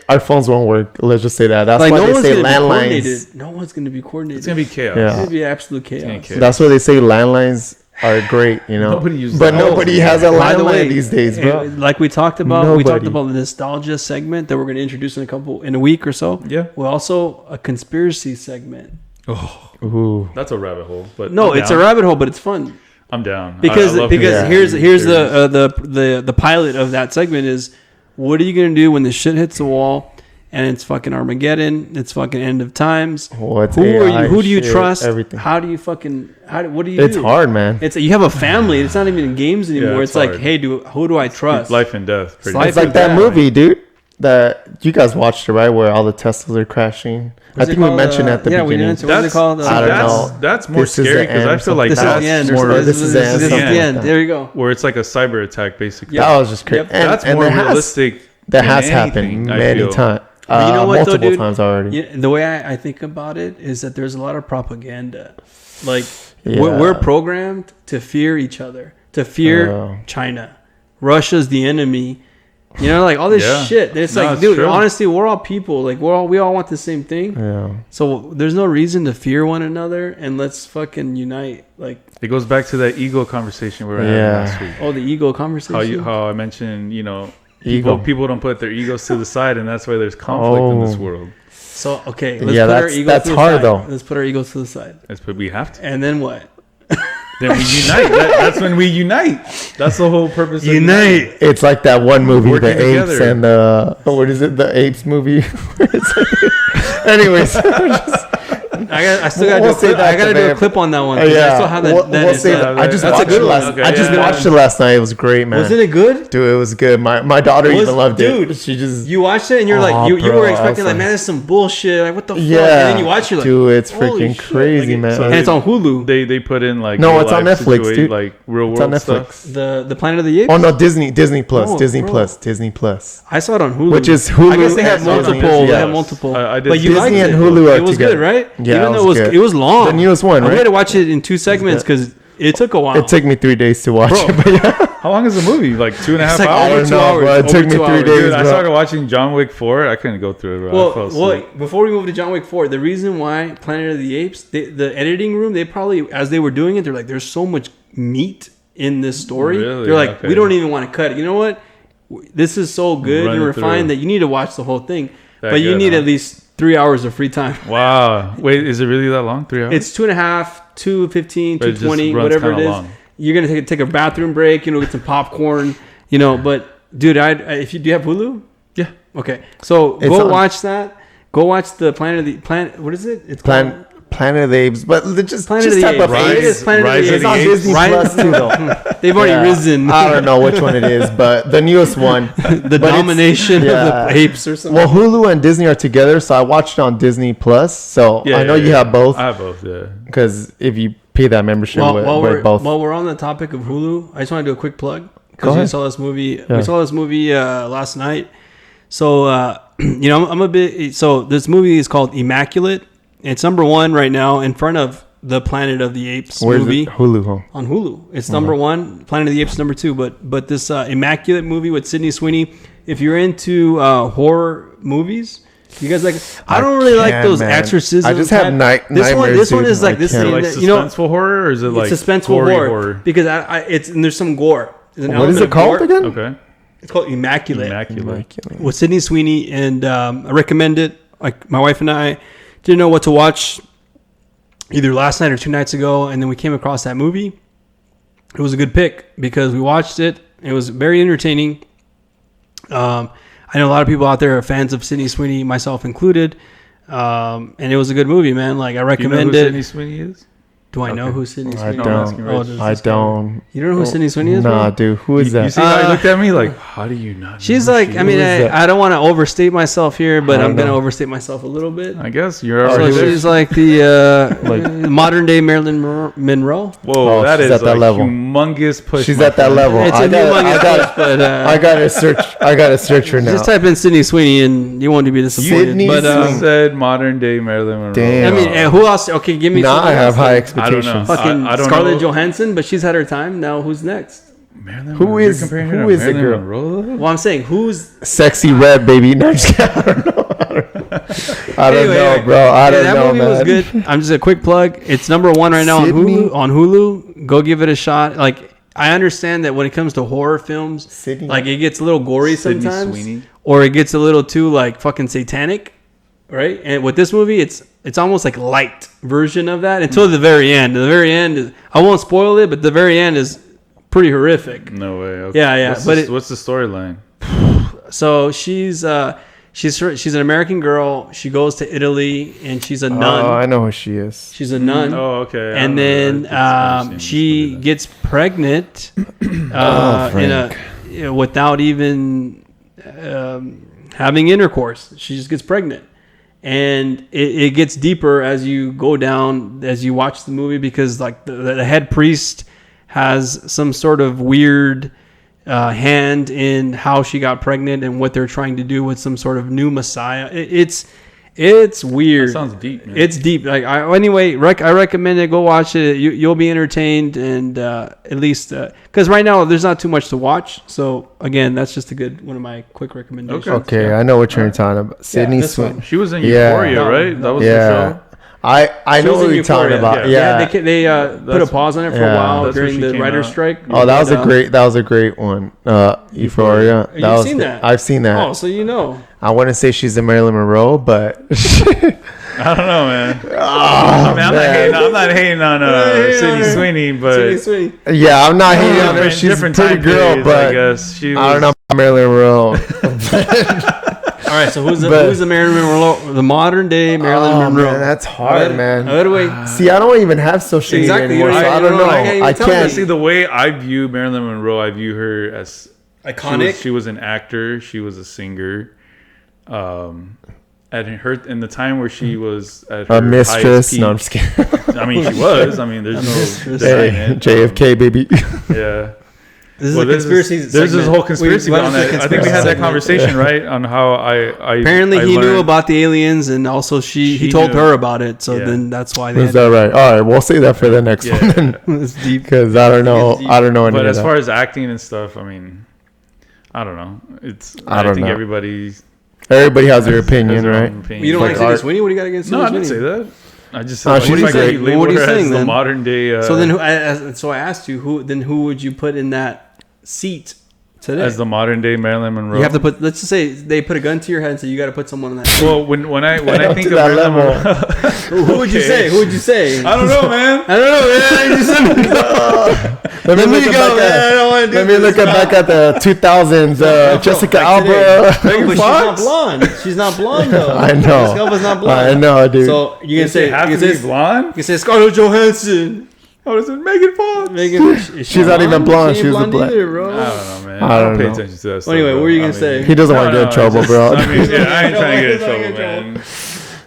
Our phones won't work. Let's just say that. That's like, why no they one's say gonna be landlines. coordinated. No one's gonna be coordinated. It's gonna be chaos. Yeah. It's gonna be absolute chaos. That's why they say landlines are great. Nobody uses but that. nobody has a By the way, landline these days, bro. Like we talked about, Nobody. the nostalgia segment that we're going to introduce in a week or so. Yeah. Well, also a conspiracy segment. Oh, Ooh. that's a rabbit hole. But No, I'm it's down. a rabbit hole, but it's fun I'm down because I love here's conspiracy the pilot of that segment is what are you going to do when the shit hits the wall and it's fucking Armageddon, it's fucking end of times. Who are you? Who do you trust? Everything. How do you fucking what do you It's do? hard, man. It's you have a family. It's not even in games anymore. it's it's like, hard. hey, who do I trust? Life and death. pretty Life It's much. like that movie, dude. That you guys watched it, right? Where all the Teslas are crashing. I think we mentioned at the beginning. we mentioned. What's it called? I don't know. That's more This is scary the because I end feel like This is that's the end. more. This is the end. This is the Something end. like There you go. Where it's like a cyber attack, basically. That was just crazy. Yep. That's more realistic. That than has anything, happened I many feel. times. But you know what, though, multiple dude? times already. Yeah, the way I think about it is that there's a lot of propaganda. Like Yeah. we're programmed to fear each other, to fear China. Russia's the enemy. You know, like all this shit. It's like, it's dude, true. honestly, we're all people. Like we all want the same thing. Yeah. So there's no reason to fear one another, and let's fucking unite. Like, It goes back to that ego conversation we were having last week. oh, the ego conversation. How I mentioned, Ego. people don't put their egos to the side, and that's why there's conflict in this world. So okay, let's Yeah, put our that's- egos that's to the hard, side. though. Let's put our egos to the side, That's what we have to. and then what? Then we unite. That's when we unite. That's the whole purpose of Unite. It's like that one movie, Working the apes together. and the what is it? The apes movie. Anyways, I still gotta We'll do a say clip. that I gotta to do a them. clip on that one. 'Cause I still have that. We'll say that. I just that's a watched good it one. last. Okay, I just yeah. watched it last night. It was great, man. Wasn't it good? Dude, it was good. My daughter even loved Dude, it. She just You watched it and you're Oh, like, you bro, were I expecting was like, man, that's some bullshit. Like, what the fuck? yeah. And then you watch it, like, dude, it's holy freaking shit. crazy, Like, man. so and it's on Hulu. They put in like No, real it's on life Netflix, dude. like real It's on world Netflix. stuff. The Planet of the Apes. Oh no, Disney Plus, No, Disney bro. Plus, Disney Plus. I saw it on Hulu, Which is Hulu I guess they have and Disney. multiple. They Yeah. have multiple. I did but you Disney liked and it. Hulu are It was together. good, right? Yeah, Even it though was good. it was long. The newest one, We right? had to watch it in 2 segments because it took a while. It took me 3 days to watch Bro. it, but yeah. How long is the movie? Like 2.5 like hours. I over don't 2 know, hours. bro. It Over took me 2 3 hours. days. Dude, I bro. started watching John Wick 4. I couldn't go through it, bro. I fell asleep. Before we move to John Wick 4, the reason why Planet of the Apes, the editing room, they probably, as they were doing it, they're like, there's so much meat in this story. Really? They're like, Okay. we don't even want to cut it. You know what? This is so good Run and it refined through. that you need to watch the whole thing. That But you good, need huh? at least 3 hours of free time. Wow. Wait, is it really that long? 3 hours? It's 2.5, 2:15, But it just 2:20, runs whatever it kinda is. long. You're gonna take a bathroom break, get some popcorn, But dude, do you have Hulu? Yeah. Okay, so It's go on- watch that. Go watch the Planet. What is it? It's called Planet of the Apes, but just Planet just of the type Apes. of Rise- It is Planet Rise of of the the Apes. It's on Disney Plus too, though. They've already Yeah. risen. I don't know which one it is, but the newest one. the But it's- domination yeah. of the apes or something. Well, Hulu and Disney are together, so I watched it on Disney Plus. So Yeah, I know yeah, you yeah. have both I have both, yeah. because if you pay that membership While with both. we're on the topic of Hulu, I just want to do a quick plug Go because we ahead. saw this movie. Yeah. We saw this movie last night. So I'm a bit. So this movie is called Immaculate. It's number 1 right now in front of the Planet of the Apes Where's movie it? Hulu, huh? on Hulu. It's number 1. Planet of the Apes number 2. But this Immaculate movie with Sydney Sweeney. If you're into horror movies. You guys like? I don't really like can't, those man. exorcisms. I just have nightmares, This one dude. is like I this can't. thing. Like that, suspenseful horror, or is it like it's suspenseful gory horror, because and there's some gore. There's an What is element it of called gore. again? Okay. It's called Immaculate Immaculate. with Sydney Sweeney, and I recommend it. Like my wife and I didn't know what to watch either last night or 2 nights ago, and then we came across that movie. It was a good pick because we watched it. It was very entertaining. I know a lot of people out there are fans of Sydney Sweeney, myself included. And it was a good movie, man. Like I Do you know recommend who it. Sydney Sweeney is? Do I know Okay. who Sydney I Sweeney is? don't. asking Oh, Rich. does I this guy- don't. You don't know who Sydney Sweeney is? Nah, bro? dude. Who is You that? see how he looked at me like, how do you not? She's know who like, she I mean, is? is that? I don't want to overstate myself here, but I I'm don't going to know. overstate myself a little bit. I guess you're So already there. she's like the Like- modern day Marilyn Monroe. Whoa, Oh, that she's is at that like level. humongous push. She's my at that friend. level. It's a humongous push, but I gotta search. I gotta search her now. just type in Sydney Sweeney and you won't be disappointed. Sydney But You said modern day Marilyn Monroe. Damn. I mean, who else? Okay, give me. Now someone I have else. high I don't expectations. know. Fucking I don't Scarlett know. Johansson, but she's had her time. Now who's next? Marilyn Who Monroe. is- You're comparing who her to is the Marilyn girl? Monroe? Well, I'm saying who's. Sexy red, baby. No, I'm just kidding. I don't know. I don't know, bro. I don't that know, movie man. was good. I'm just a quick plug. It's number 1 right now Sydney? on Hulu. Go give it a shot. Like I understand that when it comes to horror films, Sydney? like it gets a little gory Sydney sometimes, Sweeney. or it gets a little too like fucking satanic, right? And with this movie, it's almost like light version of that until the very end. The very end is, I won't spoil it, but the very end is pretty horrific. No way. Okay. Yeah, yeah, What's but the, what's the storyline? So she's an American girl. She goes to Italy and she's a Oh, nun. I know who she is. She's a nun. Oh, okay. I And remember. I then think she it's gets pregnant Frank. without even having intercourse. She just gets pregnant. And it gets deeper as you go down, as you watch the movie, because like the head priest has some sort of weird hand in how she got pregnant and what they're trying to do with some sort of new Messiah. It's weird. That sounds deep, man. It's deep. Like I recommend it. Go watch it. You'll be entertained, and at least because right now there's not too much to watch. So again, that's just one of my quick recommendations. Okay, I know what you're talking about. Sydney this one. Sweeney. She was in Yeah. Euphoria, No, right? That was the Yeah. show. I She know was what in you're talking Euphoria. about. Yeah. Yeah. they put a That's- pause on it for yeah. a while That's where during she the came writer's out. strike. Oh, that was But, a great one. Euphoria. You've That was seen good. that? I've seen that. Oh, so you know. I wouldn't say she's a Marilyn Monroe, but I don't know, man. Oh, I'm not hating on Sydney Sweeney, but yeah, I'm not hating on her. She's a different pretty time girl, periods, but I guess she was, I don't know about Marilyn Monroe. All right, so who's the Marilyn Monroe? The modern day Marilyn Monroe. Man, that's hard, man. How do we? See, I don't even have social media anymore, so I don't know. I can't. See, the way I view Marilyn Monroe, I view her as iconic. She was an actor. She was a singer. At her in the time where she was at her A mistress. peak, No, I'm just kidding. I mean, she was. I mean, there's no denying it. JFK, baby. Yeah. This is a conspiracy. There's this whole conspiracy on that. I think we had that conversation, right? On how I apparently I he learned, knew about the aliens, and also he told her about it. So then that's why they. Is that right? All right, we'll say that for the next one. It's deep Because I don't know. I don't know. But as far as acting and stuff, I mean, I don't know. I think everybody has their opinion, right? You don't like Sydney Sweeney? What do you got against Sydney Sweeney? No, I didn't say that. I just said, what are you saying? What are you saying then? The modern day. So then, so I asked you, who would you put in that seat today? As the modern day Marilyn Monroe. You have to put. Let's just say they put a gun to your head and say you got to put someone in that seat. Well, when I think of Marilyn Monroe, who would you say? Who would you say? I don't know, man. I don't know, man. Let me look back at the 2000s. Jessica Alba. Megan Fox. She's not blonde though. I know. Jessica Alba's not blonde. I know, dude. So you can say blonde. You can say Scarlett Johansson. Oh, is it Megan Fox? She's not even blonde. She was a black. Either, bro. I don't know, man. I don't pay know. attention to that stuff. Well, anyway, what were you gonna say? He doesn't want to get in trouble, bro. I mean, I ain't trying to get in trouble, man.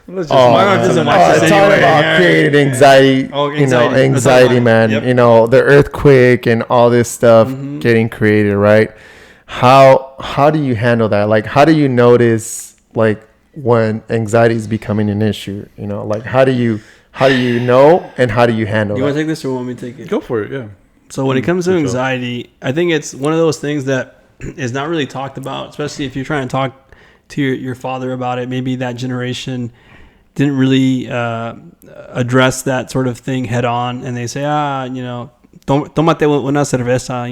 Let's just doesn't watch this it's anyway. all about creating anxiety. Anxiety, man. Yep. The earthquake and all this stuff getting created, right? How do you handle that? Like, how do you notice when anxiety is becoming an issue? How do you know, and how do you handle it? You want to take this or want me to take it? Go for it, yeah. So when it comes to anxiety, I think it's one of those things that is not really talked about, especially if you're trying to talk to your father about it. Maybe that generation didn't really address that sort of thing head on, and they say, tómate una cerveza,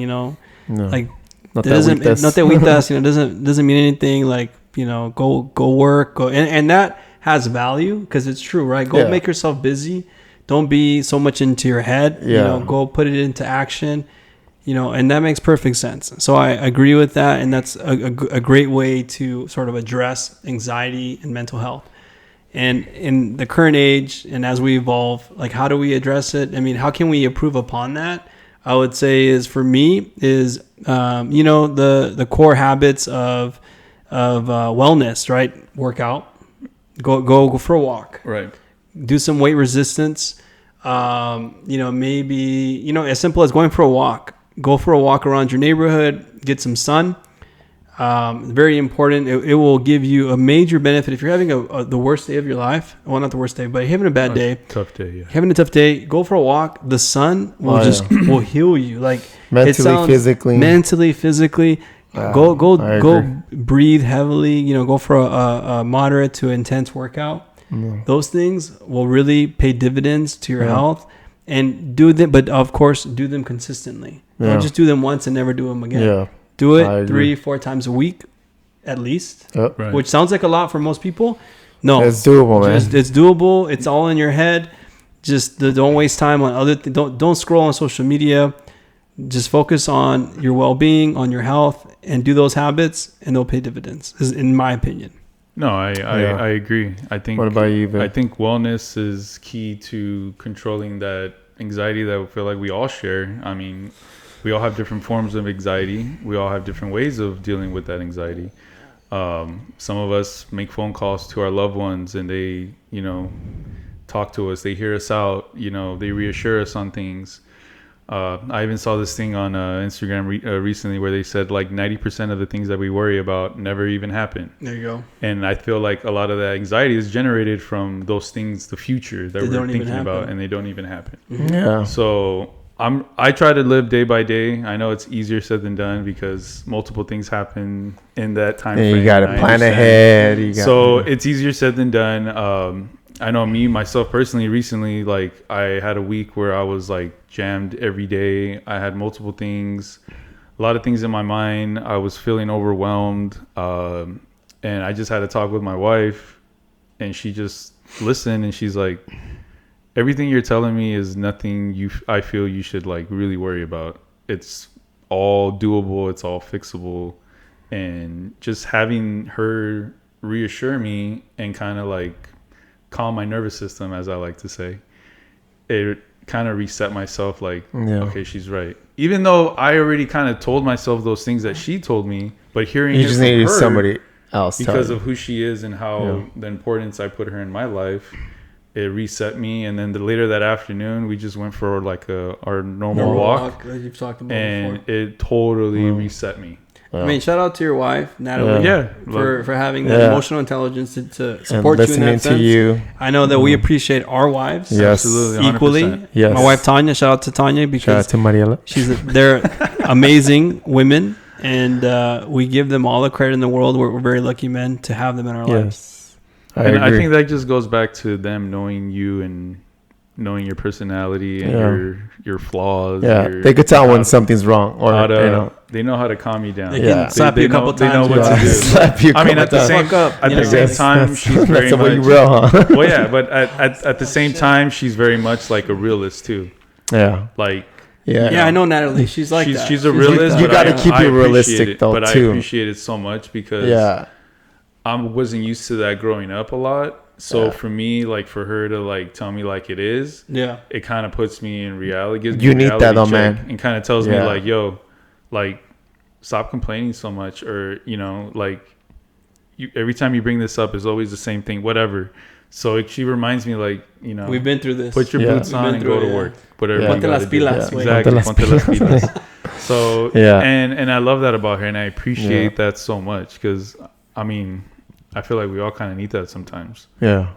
No. like No te agüitas, doesn't mean anything. Like, go work, and that has value because it's true, right? Go make yourself busy. Don't be so much into your head. Go put it into action. And that makes perfect sense. So I agree with that, and that's a great way to sort of address anxiety and mental health. And in the current age, and as we evolve, like, how do we address it? I mean, how can we improve upon that? I would say the core habits of wellness, right? Workout, go for a walk, right? Do some weight resistance. Maybe as simple as going for a walk. Go for a walk around your neighborhood. Get some sun. Very important. It will give you a major benefit if you're having the worst day of your life. Well, not the worst day, but you're having a bad day. Tough day, yeah. Having a tough day. Go for a walk. The sun will will heal you. Like mentally, physically. Go breathe heavily. Go for a moderate to intense workout. Those things will really pay dividends to your health, and do them. But of course, do them consistently. Don't just do them once and never do them again. Yeah. Do it 3-4 times a week, at least. Yep. Right. Which sounds like a lot for most people. No, it's doable, man. It's doable. It's all in your head. Just don't waste time on other. Don't scroll on social media. Just focus on your well-being, on your health, and do those habits, and they'll pay dividends. In my opinion. No, I agree. I think. What about you, Vin? I think wellness is key to controlling that anxiety that we feel like we all share. I mean, we all have different forms of anxiety. We all have different ways of dealing with that anxiety. Some of us make phone calls to our loved ones, and they, talk to us. They hear us out. They reassure us on things. I even saw this thing on Instagram recently where they said like 90% of the things that we worry about never even happen. There you go. And I feel like a lot of that anxiety is generated from those things, the future that we're thinking about, and they don't even happen. Mm-hmm. Yeah. So I try to live day by day. I know it's easier said than done because multiple things happen in that time frame. You got to plan ahead. It's easier said than done. I know myself personally, recently, like I had a week where I was like jammed every day. I had multiple things, a lot of things in my mind. I was feeling overwhelmed. And I just had to talk with my wife and she just listened, and she's like, everything you're telling me is nothing I feel you should like really worry about. It's all doable. It's all fixable. And just having her reassure me and kind of like calm my nervous system, as I like to say, it kind of reset myself like, okay, she's right. Even though I already kind of told myself those things that she told me, but hearing you it just from needed her, somebody else because of who she is and how the importance I put her in my life, it reset me. And then later that afternoon, we just went for like our normal walk, that you've talked about and before. it totally reset me. I mean, shout out to your wife, Natalie, for having the emotional intelligence to support you in that sense. To you. I know that we appreciate our wives, absolutely, equally. Yes. My wife Tanya, shout out to Tanya, because shout out to Mariela. They're amazing women, and we give them all the credit in the world. We're very lucky men to have them in our lives. I think that just goes back to them knowing you and knowing your personality and your flaws. They could tell when something's wrong, or they know how to calm you down. They can slap you a couple times. They know what to do. Slap you. I mean, at the same time, she's very much. Real, huh? Well, yeah, but at the same time, she's very much like a realist too. Yeah. Like. Yeah, I know Natalie. She's like that. She's a realist. You got to keep it realistic, though, but too. I appreciate it so much because I wasn't used to that growing up a lot. So for me, like for her to like tell me like it is, it kind of puts me in reality. Gives you me need that, though, man, and kind of tells me like, yo, like stop complaining so much, or like every time you bring this up is always the same thing, whatever. So she reminds me like, we've been through this. Put your boots on and go to work. Whatever. Ponte las pilas. Exactly. Ponte las pilas. So and I love that about her, and I appreciate that so much because I mean, I feel like we all kind of need that sometimes. Yeah.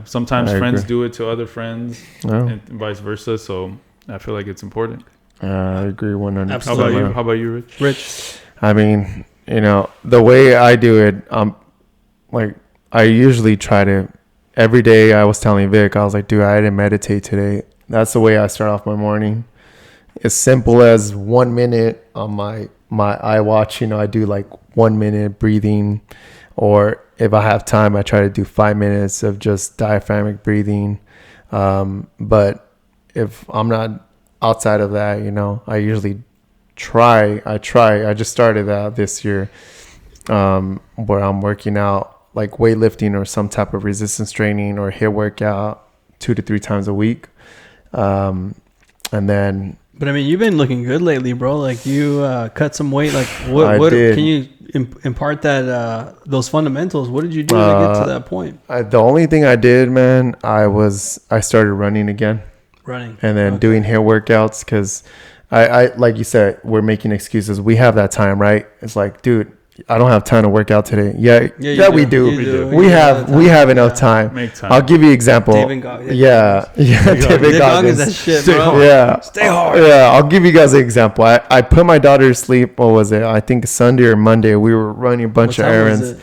Sometimes friends do it to other friends and vice versa. So I feel like it's important. I agree 100%. Absolutely. How about you, Rich? I mean, the way I do it, like I usually try to, every day I was telling Vic, I was like, dude, I didn't meditate today. That's the way I start off my morning. As simple as 1 minute on my iWatch, I do like 1 minute breathing, or if I have time, I try to do 5 minutes of just diaphragmatic breathing. But if I'm not outside of that, I usually try. I just started that this year, where I'm working out like weightlifting or some type of resistance training or HIIT workout 2 to 3 times a week. And then. But I mean, you've been looking good lately, bro. Like you cut some weight. Like what can you impart that those fundamentals? What did you do to get to that point? The only thing I did, man, I started running again. Running. And then doing HIIT workouts, because I like you said, we're making excuses. We have that time, right? It's like, dude, I don't have time to work out today. Yeah, we do. We have enough time. Make time. I'll give you an example. David Goggins. David Goggins. That shit, bro. Yeah. Stay hard. Yeah, I'll give you guys an example. I put my daughter to sleep. What was it? I think Sunday or Monday. We were running a bunch of errands.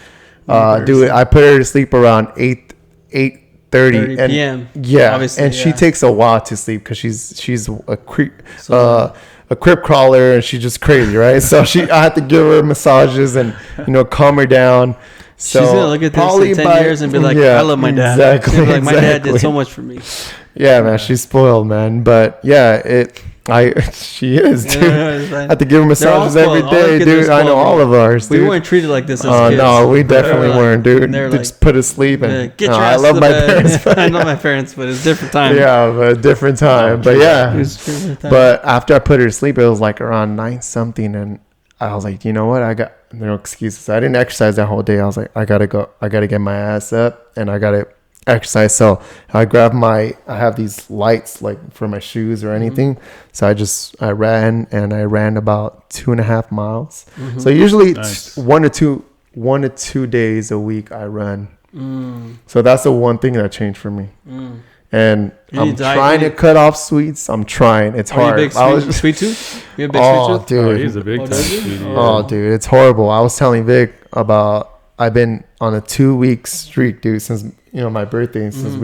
Dude, I put her to sleep around 8:30 p.m. Yeah, and she takes a while to sleep because she's a creep. A crib crawler, and she's just crazy, right? So I had to give her massages and calm her down. So she's gonna look at this in 10 years and be like, I love my dad. Exactly. Like, my dad did so much for me. Yeah, man, she's spoiled, man. But yeah, she is, dude. I have to give her massages every day, dude. I know all of ours, dude. We weren't treated like this as kids. No, we definitely weren't, dude. They just put to sleep and get your ass I love my parents. I know my parents, but it's different time. Yeah, but different time. But yeah, but after I put her to sleep, it was like around 9 something, and I was like, you know what? I got no excuses. I didn't exercise that whole day. I was like, I gotta go. I gotta get my ass up, and I gotta exercise. So I grabbed I have these lights like for my shoes or anything. So I ran about 2.5 miles. So usually it's 1 to 2 days a week I run. So that's the one thing that changed for me. And I'm trying to cut off sweets. I'm trying. It's hard. You big sweet tooth? You have big sweet tooth? Dude. He's a big time sweetie. Dude, it's horrible. I was telling Vic I've been on a 2-week streak, dude, since my birthday. Since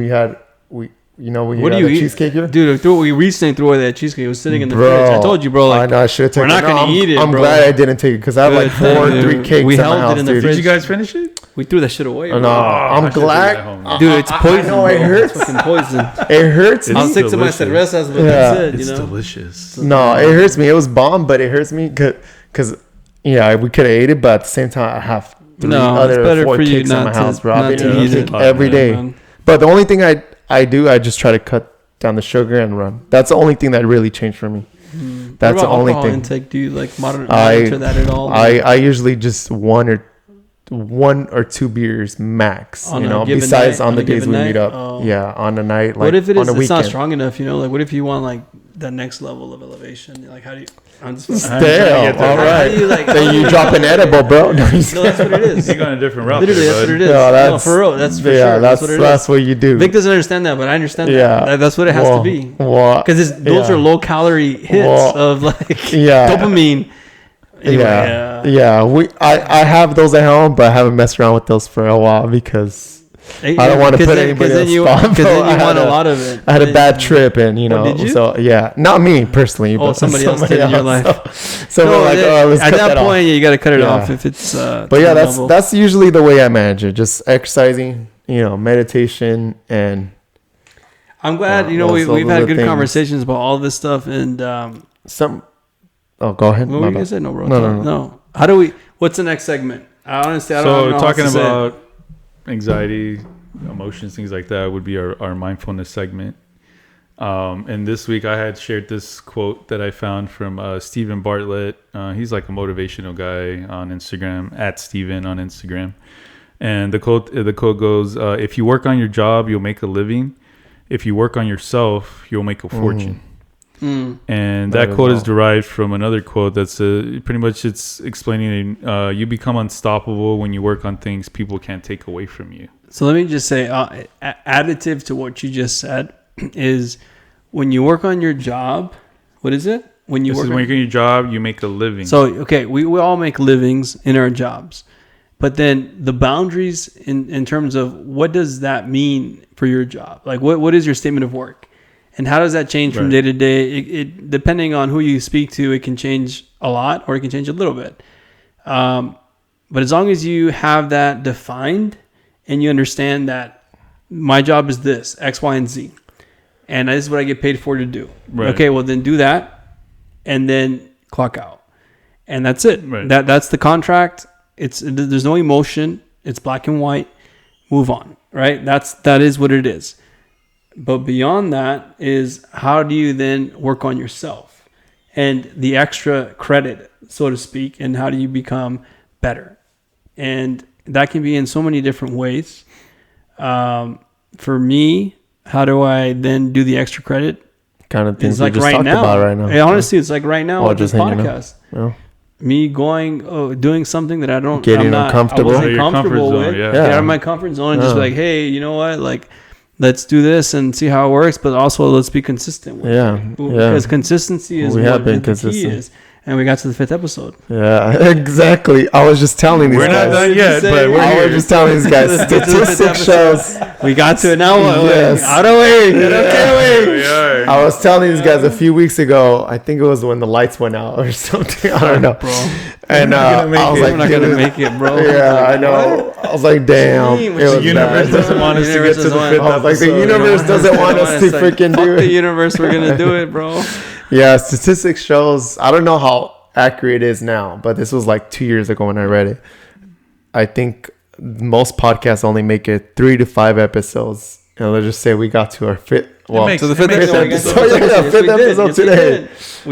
You know, when you What do got you the eat? cheesecake here? Dude, we recently threw away that cheesecake. It was sitting in the Bro, fridge. I told you, bro. Like, I know I should have taken we're not gonna eat it, I'm bro. glad I didn't take it because I have like Good 4 or thing, 3 dude. cakes We at held my it house, in the dude. fridge. Did you guys finish it? we threw that shit away. No, bro. I'm I should've taken glad. it home. Dude, it's poison. I know it bro. hurts. It's fucking poison. It hurts It's I'll me. stick to my delicious. cervezas, but Yeah. that's it. It's You know. delicious. No, it hurts me. It was bomb, but it hurts me because yeah, we could have ate it, but at the same time, I have 3 No, it's other better 4 for you cakes in not my to- house, bro. I've not been to eating eat cake it. every Yeah, day. man. But the only thing I do, I just try to cut down the sugar and run. That's the only thing that really changed for me. That's What the about only alcohol thing. intake? Do you like monitor that at all? I usually just 1 or 2 beers max. On You a know, given besides night? on On the a days given we night? meet up. Oh. Yeah, on a night like what if it on is? a It's weekend. not strong enough. You know, like what if you want like the next level of elevation? Like how do you? I'm just, I'm trying to Damn, get there. all How right. do you, like, Then you drop an edible, bro. No, No, that's what it is. You're going a different route. Literally, there, that's bud. what it is. Yeah, No, for real, that's for yeah, sure. That's what it is. that's what you do. Vic doesn't understand that, but I understand Yeah. that. That's what it has to be. Because those are low calorie hits Well, of like yeah. dopamine. Anyway, yeah. I have those at home, but I haven't messed around with those for a while because I don't want to put anybody then you, on. Because then you want a lot of it. I had a bad trip, and you know, did you? so yeah, not me personally, Oh, but somebody else did in your life. So No, we're like, oh, let's at cut that that point, off. you got to cut it Yeah. off if it's. But yeah, to the level. that's usually the way I manage it. Just exercising, you know, meditation, and I'm glad those we've are had the good things. conversations about all this stuff and. some. Oh, go ahead. What were My you gonna bad. say? No, bro. No. How do we? What's the next segment? Honestly, I don't So know. talking how else to say it. about anxiety, emotions, things like that would be our mindfulness segment. And this week I had shared this quote that I found from Stephen Bartlett. He's like a motivational guy on Instagram, at Stephen on Instagram. And the quote goes, if you work on your job, you'll make a living. If you work on yourself, you'll make a fortune. And that quote is derived from another quote that's pretty much it's explaining you become unstoppable when you work on things people can't take away from you. So let me just say, additive to what you just said is when you work on your job. What is it? When you This work is when you're on your job, you make a living. So okay, we all make livings in our jobs, but then the boundaries in terms of what does that mean for your job? Like what is your statement of work? And how does that change from day to day? It depending on who you speak to, it can change a lot or it can change a little bit. But as long as you have that defined and you understand that my job is this, X, Y, and Z, and this is what I get paid for to do. Right. Okay, well then do that and then clock out. And that's it. Right. That's the contract. There's no emotion. It's black and white. Move on. Right? That is what it is. But beyond that is how do you then work on yourself and the extra credit, so to speak, and how do you become better? And that can be in so many different ways. For me, how do I then do the extra credit? Kind of things It's we like just right talked now. about right now. Yeah, honestly, it's like right now Oh, with this just hanging podcast. Yeah. Me going, doing something that Getting I'm not uncomfortable. I wasn't Your comfort comfortable zone, with. yeah. Get out of my comfort zone and just be Yeah. like, hey, you know what? Like, let's do this and see how it works, but also let's be consistent with it. Because consistency is We have what been the key consistent. is. And we got to the 5th episode. Yeah, exactly. I was just telling these We're guys. not done yet, but we're I here. was just telling these guys. Let's get to the fifth Statistics episode. shows. We got to it now. Yes. Out of way. Get okay There we are. I was telling these guys a few weeks ago. I think it was when the lights went out or something. I don't know, bro. And I was We're like, not going to make it, bro. Yeah, I know. I was like, damn. The It was The universe bad. doesn't want us to get to the fifth I was like, the episode. universe doesn't want us to freaking Fuck do the it. universe. We're going to do it, bro. Yeah, statistics shows. I don't know how accurate it is now, but this was like 2 years ago when I read it. I think most podcasts only make it 3 to 5 episodes. And let's just say we got to our fifth. Well, makes- to the it fifth makes episode. sense. Yeah, fifth episode today.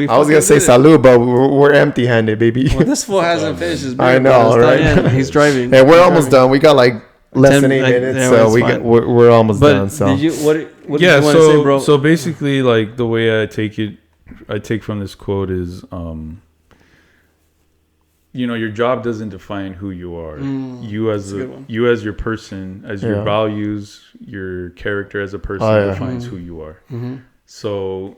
I was gonna say salud, but we're empty-handed, baby. Well, this fool hasn't finished his beer. I know, bro. It's not right? in. He's driving. Hey, we're He's almost driving. done. We got like less 10 than 8 like, minutes, yeah, so it's fine. we're almost But done. So did you what did Yeah, you want to say, bro? so basically, like the way I take from this quote is, your job doesn't define who you are. You as a good one. you as your person, as your Yeah. values, your character as a person defines who you are. So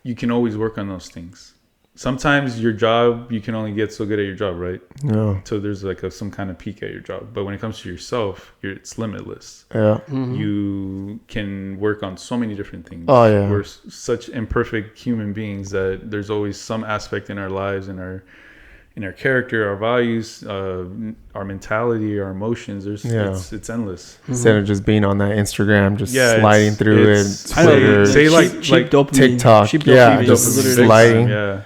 you can always work on those things. sometimes your job, you can only get so good at your job, right? Yeah. So there's like some kind of peak at your job. But when it comes to yourself, it's limitless. Yeah. You can work on so many different things. Oh, yeah. We're such imperfect human beings that there's always some aspect in our lives, in our character, our values, our mentality, our emotions. It's endless. Instead of just being on that Instagram, just sliding through it. Cheap dopamine. TikTok. Cheap Yeah, dopamine. just Literally. sliding. Yeah.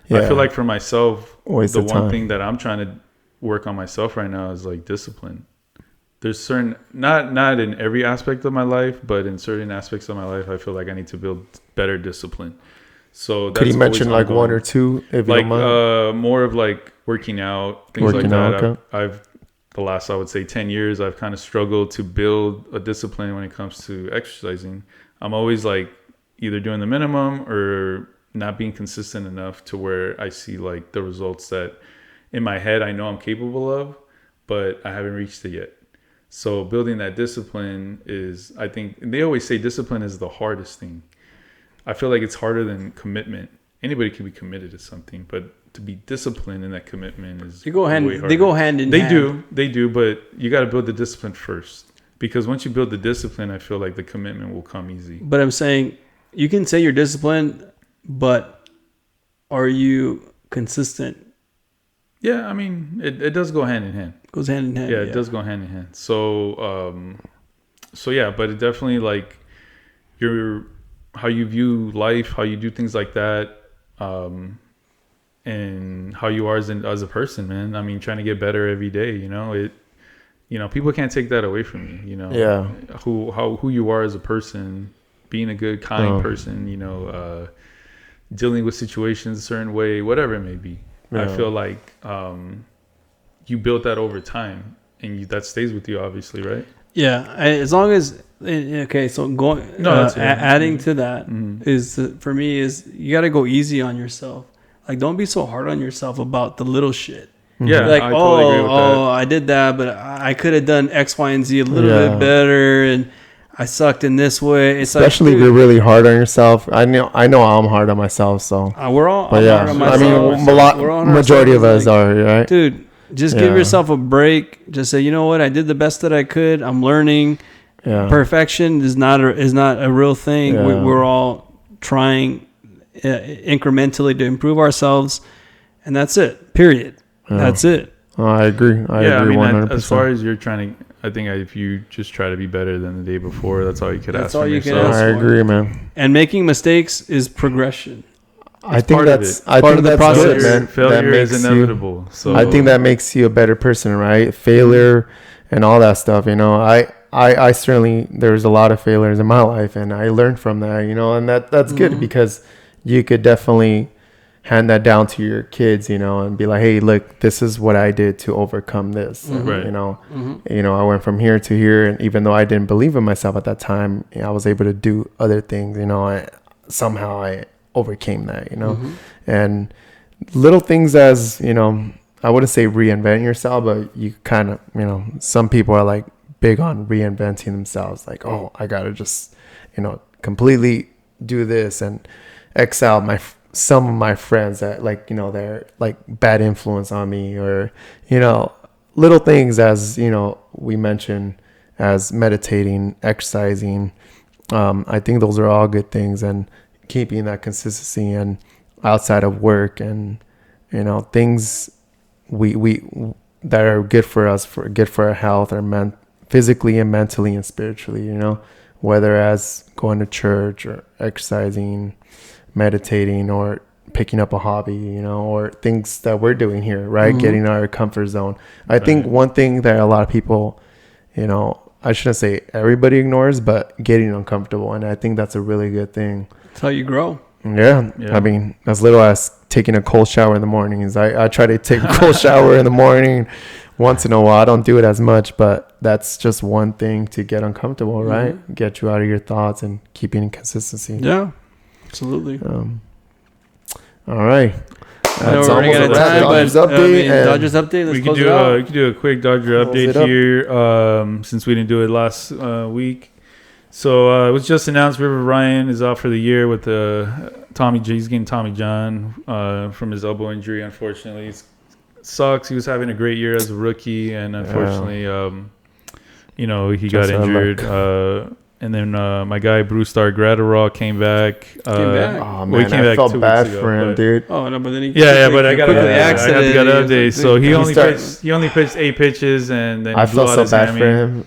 Yeah. I feel like for myself, Waste the of one time. thing that I'm trying to work on myself right now is like discipline. There's certain, not in every aspect of my life, but in certain aspects of my life, I feel like I need to build better discipline. So that's could you mention always like one or two, if you like don't mind? more of like working out, things Working like that. out, okay. I've the last, I would say, 10 years, I've kind of struggled to build a discipline when it comes to exercising. I'm always like either doing the minimum or not being consistent enough to where I see like the results that in my head I know I'm capable of, but I haven't reached it yet. So building that discipline is, I think, and they always say discipline is the hardest thing. I feel like it's harder than commitment. Anybody can be committed to something, but to be disciplined in that commitment is way harder. They go hand in hand. They do, but you got to build the discipline first. Because once you build the discipline, I feel like the commitment will come easy. But I'm saying, you can say you're disciplined, but are you consistent? Yeah, I mean, it does go hand in hand. Goes hand in hand. Yeah, it does go hand in hand. So, yeah, but it definitely like how you view life, how you do things like that, and how you are as a person, man. I mean, trying to get better every day, people can't take that away from you, Yeah. Who you are as a person, being a good, kind person, dealing with situations a certain way, whatever it may be. Yeah. I feel like you built that over time, and that stays with you, obviously, right? Yeah, as long as so adding to that is for me is you got to go easy on yourself. Like, don't be so hard on yourself about the little shit. Yeah, like I totally agree with that. I did that, but I could have done X, Y, and Z a little bit better, and I sucked in this way. It's especially like, if you're really hard on yourself. I know I'm hard on myself, so we're all. But hard on myself. I mean, majority of us are, right? Dude, just give yourself a break. Just say, you know what? I did the best that I could. I'm learning. Yeah. Perfection is not a real thing. Yeah. We're all trying incrementally to improve ourselves, and that's it. Period. Yeah. That's it. Oh, I agree. I agree 100%. As far as you're trying to, I think if you just try to be better than the day before, that's all you could ask for yourself. I agree, man. And making mistakes is progression. I think that's part of the process. Good, man. Failure is inevitable. So I think that makes you a better person, right? Failure and all that stuff. I certainly, there's a lot of failures in my life, and I learned from that. And that's good because you could definitely hand that down to your kids, and be like, hey, look, this is what I did to overcome this. Right. I went from here to here, and even though I didn't believe in myself at that time, I was able to do other things. Somehow I overcame that. And little things as I wouldn't say reinvent yourself, but you kind of some people are like big on reinventing themselves, like, oh, I gotta just completely do this and excel some of my friends that they're like bad influence on me, or little things as we mentioned, as meditating, exercising. I think those are all good things, and keeping that consistency and outside of work, and things we that are good for us, good for our health, our physically and mentally and spiritually, whether as going to church or exercising, meditating, or picking up a hobby, or things that we're doing here, right? Getting out of our comfort zone. I think one thing that a lot of people, I shouldn't say everybody ignores, but getting uncomfortable. And I think that's a really good thing. That's how you grow. Yeah. I mean, as little as taking a cold shower in the mornings. I try to take a cold shower in the morning once in a while. I don't do it as much, but that's just one thing to get uncomfortable, right? Get you out of your thoughts and keeping consistency. Yeah, absolutely. All right. That's almost a wrap. Dodgers update. Dodgers update. Let's close it out. We could do a quick Dodger update here. Since we didn't do it last week. So it was just announced River Ryan is out for the year with Tommy J. He's getting Tommy John from his elbow injury, unfortunately. It sucks. He was having a great year as a rookie, and unfortunately, he got injured. And then my guy Bruce Gratterall came back. Oh man, I felt bad for him, dude. Oh no, but then he but I got to update. So he only pitched 8 pitches, and then I felt so bad for him.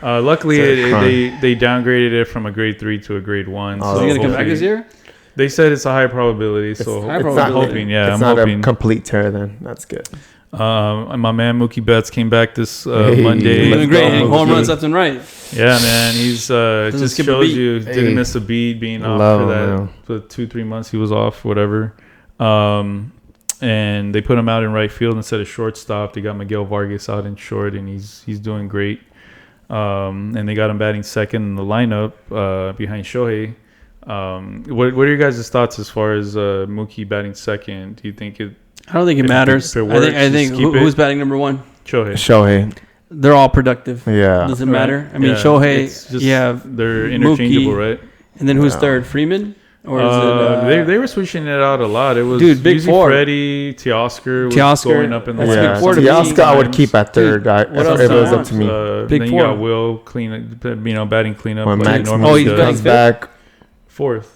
Luckily, they downgraded it from a grade 3 to a grade 1. So is he gonna come back this year? They said it's a high probability, so I'm hoping. Yeah, it's not a complete tear. Then that's good. My man Mookie Betts came back this Monday. Doing great, hitting home runs left and right. Yeah, man, he's just shows you didn't miss a beat, being off for that for 2-3 months he was off, whatever. And they put him out in right field instead of shortstop. They got Miguel Vargas out in short, and he's doing great. And they got him batting second in the lineup behind Shohei. What are your guys' thoughts as far as Mookie batting second? Do you think it? I don't think it matters. I think who's batting number 1? Shohei. They're all productive. Yeah. Doesn't matter. I mean, Shohei, they're interchangeable, Mookie, right? And then who's third? Freeman? Or is it, they were switching it out a lot. It was Big four. Freddie, Teoscar was going up in the lineup. Big four to Teoscar I would keep at third. If it was up to me. Big then four. You got Will batting cleanup. When Max he's comes back. Fourth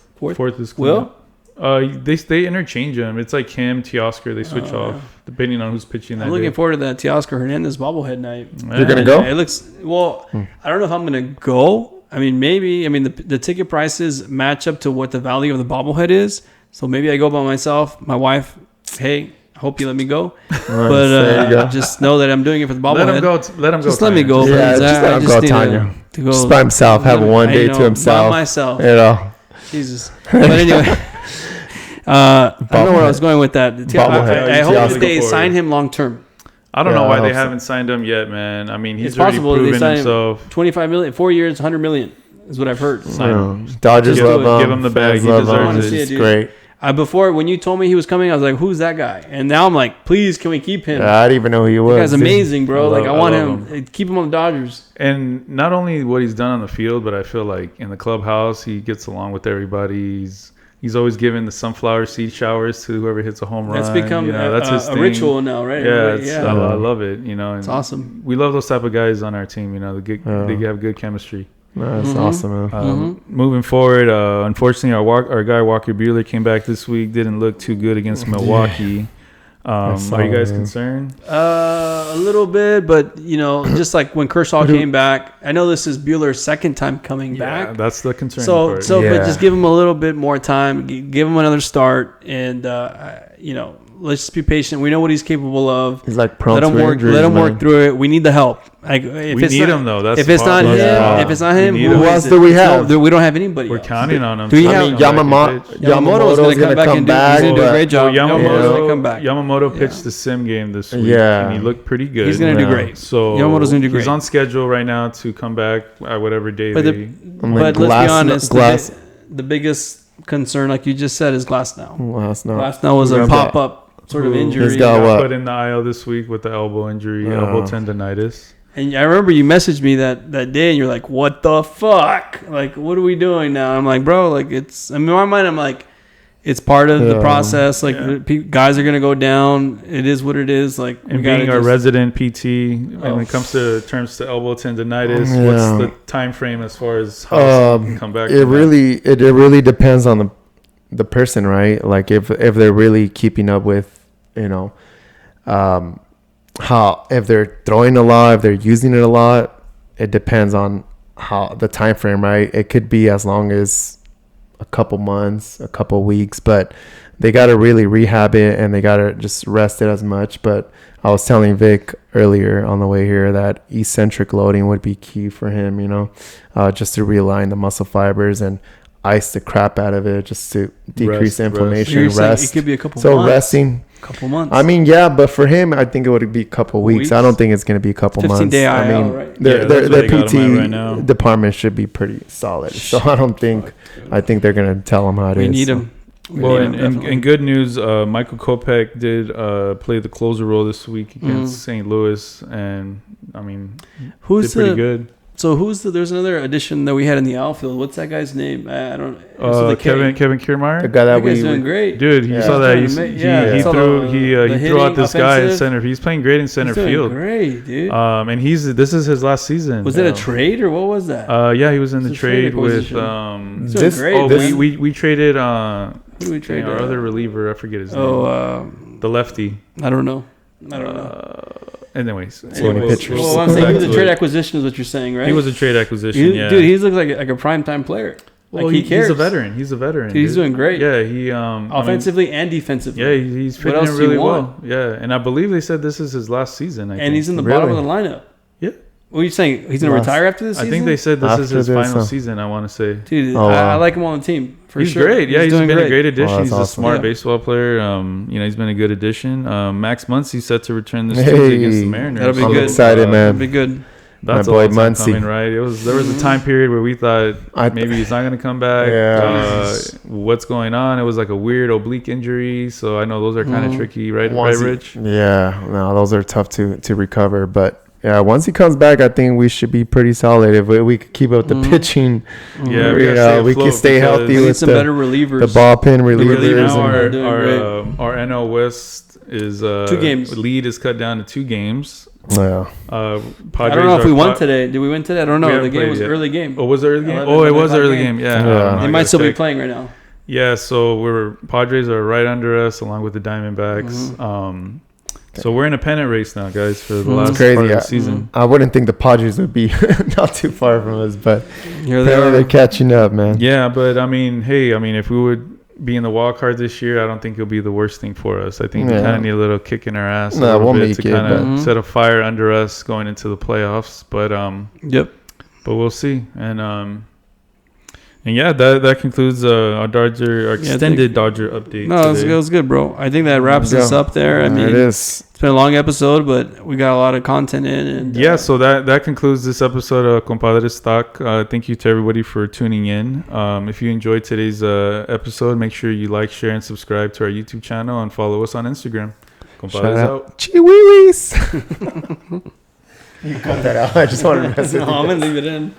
is cleanup. They interchange them. It's like him, Teoscar. They switch off depending on who's pitching that I'm looking day. forward to that Teoscar Hernandez bobblehead night. You're gonna go? It looks I don't know if I'm gonna go. I mean, maybe. I mean, the ticket prices match up to what the value of the bobblehead is. So maybe I go by myself. My wife, hey, I hope you let me go. But just know that I'm doing it for the bobblehead. Let him go. Just let me go. Just let him go, Tanya. Just by himself. Have one day to himself. By myself. Jesus. But anyway. I don't know where I was going with that. I hope that they sign him long term. I don't know why they haven't signed him yet, man. I mean, he's already proven himself. $25 million, 4 years, $100 million is what I've heard. Dodgers love him. Give him the bag. He deserves it. It's great. Before, when you told me he was coming, I was like, "Who's that guy?" And now I'm like, "Please, can we keep him?" I didn't even know who he was. That guy's amazing, bro. I want him. Keep him on the Dodgers. And not only what he's done on the field, but I feel like in the clubhouse, he gets along with everybody. He's always giving the sunflower seed showers to whoever hits a home run. That's become a ritual now, right? Yeah, I love it. It's awesome. We love those type of guys on our team. They have good chemistry. That's awesome, man. Moving forward, unfortunately, our guy Walker Buehler came back this week. Didn't look too good against Milwaukee. Are you guys concerned? A little bit, but just like when Kershaw came back, I know this is Buehler's second time coming back. That's the concern. But just give him a little bit more time, give him another start, and let's just be patient. We know what he's capable of. He's like prone let him to work. injuries, let him work through it. We need the help. We need him though. That's if it's not him, who else do we have? We don't have anybody. We're counting on him. Yamamoto's going to come back. He's going to do a great job. Yamamoto's going to come back. Yamamoto pitched the sim game this week, and he looked pretty good. He's going to do great. So Yamamoto's going to do great. He's on schedule right now to come back at whatever day. But let's be honest, the biggest concern, like you just said, is Glasnow. Glasnow was a pop-up sort of injury. He got put in the IL this week with the elbow injury, elbow tendonitis. And I remember you messaged me that day, and you're like, "What the fuck? Like, what are we doing now?" I'm like, "Bro, like it's." I mean, in my mind, I'm like, "It's part of the process. Like, guys are gonna go down. It is what it is. Like, and being our resident PT, when it comes to elbow tendonitis, what's the time frame as far as how it can come back? It really depends on the person, right? Like, if they're really keeping up with, if they're throwing a lot, if they're using it a lot, it depends on how the time frame, right? It could be as long as a couple months, a couple weeks, but they got to really rehab it and they got to just rest it as much. But I was telling Vic earlier on the way here that eccentric loading would be key for him, just to realign the muscle fibers and ice the crap out of it, just to decrease inflammation. Rest. It could be a couple months. So resting. Couple months. I mean, yeah, but for him, I think it would be a couple weeks. I don't think it's going to be a couple 15 months. 15-day IL, I mean, right? Their PT department should be pretty solid. So I don't think. I think they're going to tell him how it is. We need him. And good news, Michael Kopech did play the closer role this week against St. Louis, and I mean, who's pretty good. So there's another addition that we had in the outfield. What's that guy's name? I don't know. Kevin Kiermaier. The guy That guy's doing great. Dude, you saw that. He threw out this guy in center. He's playing great in center field. Great, dude. And this is his last season. Was it a trade or what was that? Yeah, he was in the trade with we traded who did we trade? Our other reliever, I forget his name. The lefty. I don't know. Anyways, pitchers. Well, I'm saying he was a trade acquisition, is what you're saying, right? He was a trade acquisition. Dude, he looks like a primetime player. Well, like he cares. He's a veteran. Dude, he's doing great. Yeah, he offensively and defensively. Yeah, he's fitting in really well. Yeah, and I believe they said this is his last season. And he's in the bottom of the lineup. Yeah. What are you saying? He's going to retire after this season? I think they said this is his final season, I want to say. Dude, I like him on the team. He's great. Yeah, he's been a great addition. He's a smart baseball player. He's been a good addition. Max Muncy's set to return this Tuesday against the Mariners. That'll be good. I'm excited, man. That'll be good. That's my boy boy Muncy. coming, right? There was a time period where we thought maybe he's not going to come back. Yeah. What's going on? It was like a weird oblique injury, so I know those are kind of tricky, right, Rich? Yeah, no, those are tough to recover, but yeah, once he comes back, I think we should be pretty solid. If we could keep up the pitching, we can stay healthy with some better relievers. The ball pin relievers. Our NL West is 2 games. Lead is cut down to 2 games. Yeah. I don't know if we won today. Did we win today? I don't know. The game was early game. Oh, was it early game? Oh, it was early game. Yeah. They might still be playing right now. Yeah. So Padres are right under us, along with the Diamondbacks. So we're in a pennant race now, guys, for the last part of the season. I wouldn't think the Padres would be not too far from us, but here they're catching up, man. Yeah, but if we would be in the wild card this year, I don't think it'll be the worst thing for us. I think we kind of need a little kick in our ass to kind of set a fire under us going into the playoffs. But but we'll see. And yeah, that concludes our extended Dodger update. No, it was good, bro. I think that wraps us up there. I mean, it is. It's been a long episode, but we got a lot of content in. And so that concludes this episode of Compadres Talk. Thank you to everybody for tuning in. If you enjoyed today's episode, make sure you like, share, and subscribe to our YouTube channel and follow us on Instagram. Compadres out. Chihuahuas. You cut that out. I just wanted to mess with you. I'm going to leave it in.